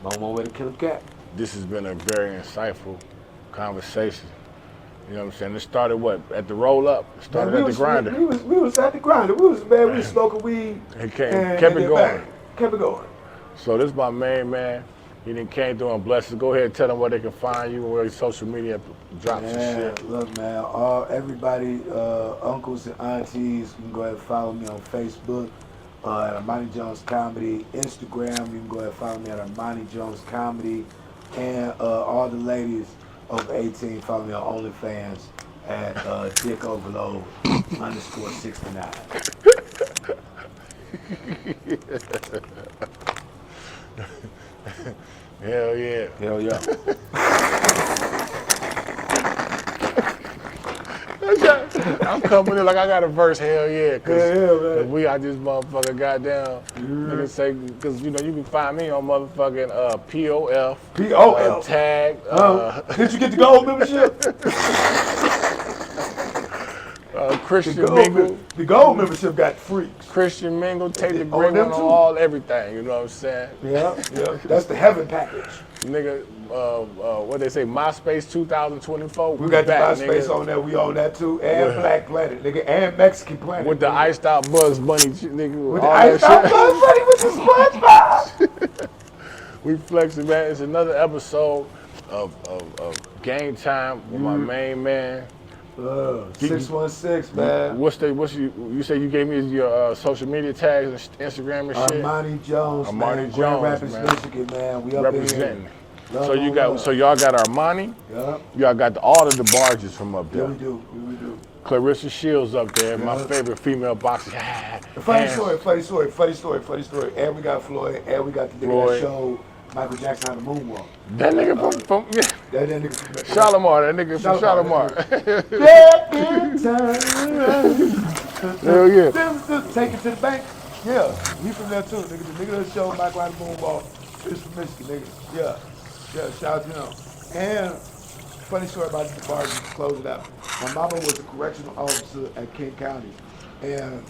One way to kill a cat. This has been a very insightful conversation. You know what I'm saying? It started at the roll up. It started at the grinder. We was at the grinder. We was smoking weed. It kept it going. Kept it going. So this is my main man. He done came through and blessed us. Go ahead and tell them where they can find you, where your social media drops and shit. Look, man, everybody, uncles and aunties, you can go ahead and follow me on Facebook at Armani Jones Comedy. Instagram, you can go ahead and follow me at Armani Jones Comedy. And all the ladies over 18, follow me on OnlyFans at Dick Overload _69. Hell yeah. Hell yeah. I'm coming in like I got a verse, hell yeah. man. We got this motherfucker goddamn. Nigga say, cause you know you can find me on motherfucking POF. POF. Tag. Did you get the gold membership? Christian Mingle. The gold membership got freaks. Christian Mingle, take the On great them one on too. all everything, you know what I'm saying? Yeah. That's the heaven package. Nigga, what they say, MySpace 2024. We got back, the MySpace nigga, on there. We own that too. And Black Planet, nigga. And Mexican Planet. with the nigga. iced out Bugs Bunny, nigga. With the all iced that out shit. Bugs Bunny with the SpongeBob. We flexing, man. It's another episode of Game Time with my main man. 616, man. You say you gave me your social media tags and Instagram and shit. Armani Jones, Armani man. Grand Jones, Rapids, man. Michigan, man. We up Representing. in here. So y'all got Armani. Yeah. Y'all got all of the barges from up Yeah, there. we do. We do. Clarissa Shields up there, my Yeah. favorite female boxer. Funny story. And we got Floyd, and we got the nigga Floyd. that showed Michael Jackson how to moonwalk. That nigga from That nigga from Shalimar, that nigga from Shalimar. Hell yeah. Take it to the bank. Yeah, we from there too, nigga. The nigga that showed Michael how to moonwalk is from Michigan, nigga. Yeah, shout out to him. And funny story about the bars, just to close it out. My mama was a correctional officer at King County. And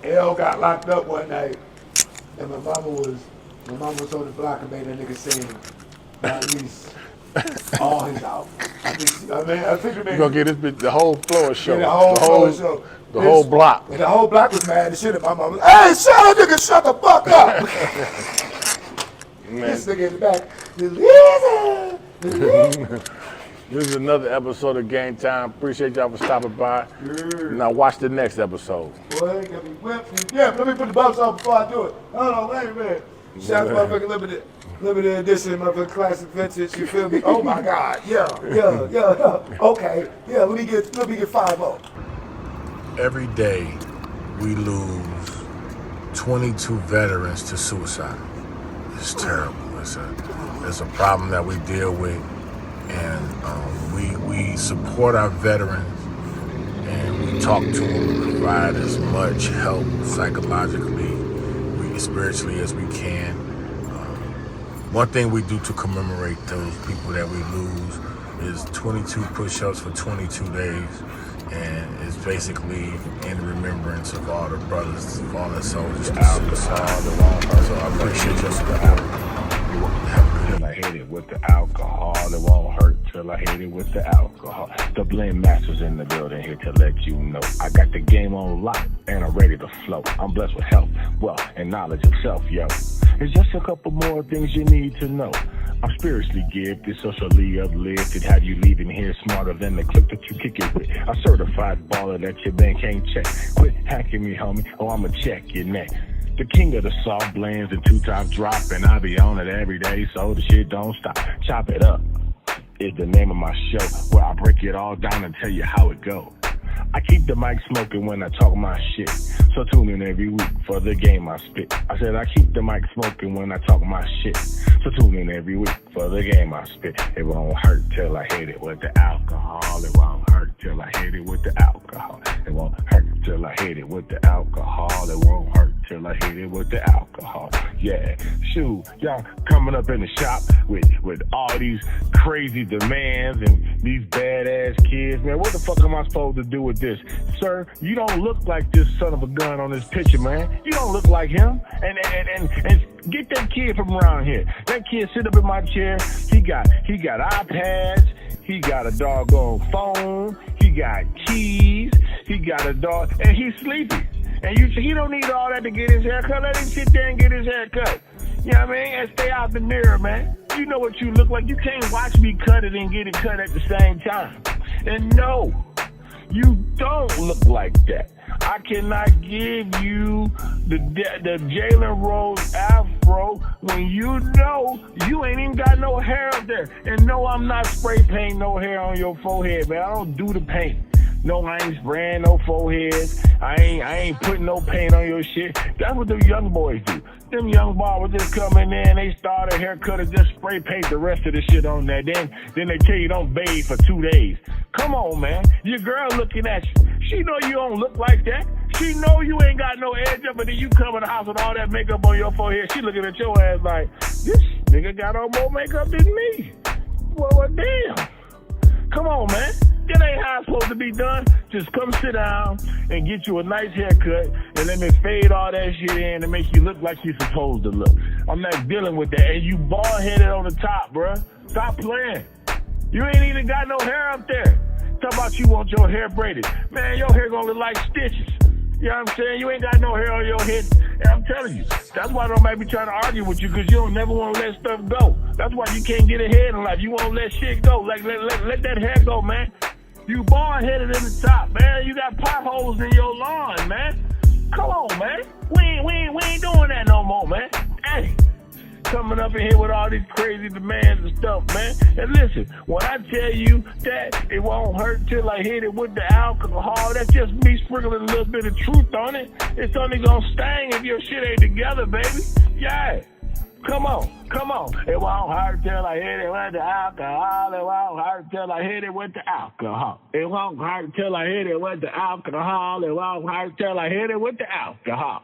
L got locked up one night, and my mama was on the block and made that nigga sing at least all his albums. I think it made You gonna get this bitch the whole floor show. the whole floor show. The whole block. And the whole block was mad as shit at my mama. Hey, shut up, nigga, shut the fuck up. This nigga in the back. This is another episode of Game Time. Appreciate y'all for stopping by. Now watch the next episode. Boy, got me whipped. Yeah, let me put the bumps on before I do it. Hold on, wait a minute. Shout out to motherfucking limited edition, motherfucking classic vintage. You feel me? Oh my God. Yeah. Okay. Yeah, let me get 5 more. Every day we lose 22 veterans to suicide. It's terrible. It's a problem that we deal with, and we support our veterans, and we talk to them and provide as much help psychologically, spiritually as we can. One thing we do to commemorate those people that we lose is 22 push-ups for 22 days, and it's basically in remembrance of all the brothers, of all the soldiers. So I appreciate your support. Till I hit it with the alcohol. It won't hurt till I hit it with the alcohol. The blend masters in the building here to let you know I got the game on lock and I'm ready to flow. I'm blessed with health, wealth, and knowledge of self, yo. It's just a couple more things you need to know. I'm spiritually gifted, socially uplifted. Have you leaving here smarter than the clip that you kick it with? A certified baller that your bank can't check. Quit hacking me, homie, or I'ma check your neck. The king of the soft blends and 2-top drop, and I be on it every day, so the shit don't stop. Chop it up is the name of my show, where I break it all down and tell you how it go. I keep the mic smoking when I talk my shit, so tune in every week for the game I spit. I said I keep the mic smoking when I talk my shit, so tune in every week for the game I spit. It won't hurt till I hit it with the alcohol. It won't hurt till I hit it with the alcohol. It won't hurt till I hit it with the alcohol. It won't hurt till I hit it with the alcohol. Yeah, shoot, y'all coming up in the shop with all these crazy demands and these badass kids. Man, what the fuck am I supposed to do with this? Sir, you don't look like this son of a gun on this picture, man. You don't look like him. And get that kid from around here. That kid sit up in my chair. He got iPads. He got a doggone phone. He got keys. He got a dog, and he's sleepy. And he don't need all that to get his hair cut. Let him sit there and get his hair cut. You know what I mean? And stay out the mirror, man. You know what you look like. You can't watch me cut it and get it cut at the same time. And no, you don't look like that. I cannot give you the Jalen Rose afro when you know you ain't even got no hair up there. And no, I'm not spray painting no hair on your forehead, man. I don't do the paint. No, I ain't spraying no foreheads. I ain't putting no paint on your shit. That's what them young boys do. Them young boys will just come in there and they start a haircut and just spray paint the rest of the shit on there. Then they tell you don't bathe for 2 days. Come on, man. Your girl looking at you. She know you don't look like that. She know you ain't got no edge up, and then you come in the house with all that makeup on your forehead. She looking at your ass like, this nigga got on more makeup than me. Well, damn. Come on, man. That ain't how it's supposed to be done. Just come sit down and get you a nice haircut and let me fade all that shit in and make you look like you're supposed to look. I'm not dealing with that. And you bald-headed on the top, bruh. Stop playing. You ain't even got no hair up there. Talk about you want your hair braided. Man, your hair gonna look like stitches. You know what I'm saying? You ain't got no hair on your head. And I'm telling you, that's why nobody be trying to argue with you, because you don't never want to let stuff go. That's why you can't get ahead in life. You won't let shit go. Like, let that hair go, man. You bald-headed in the top, man. You got potholes in your lawn, man. Come on, man. We ain't doing that no more, man. Hey. Coming up in here with all these crazy demands and stuff, man. And listen, when I tell you that it won't hurt till I hit it with the alcohol, that's just me sprinkling a little bit of truth on it. It's only gonna sting if your shit ain't together, baby. Yeah. Come on. It won't hurt till I hit it with the alcohol. It won't hurt till I hit it with the alcohol. It won't hurt till I hit it with the alcohol. It won't hurt till I hit it with the alcohol.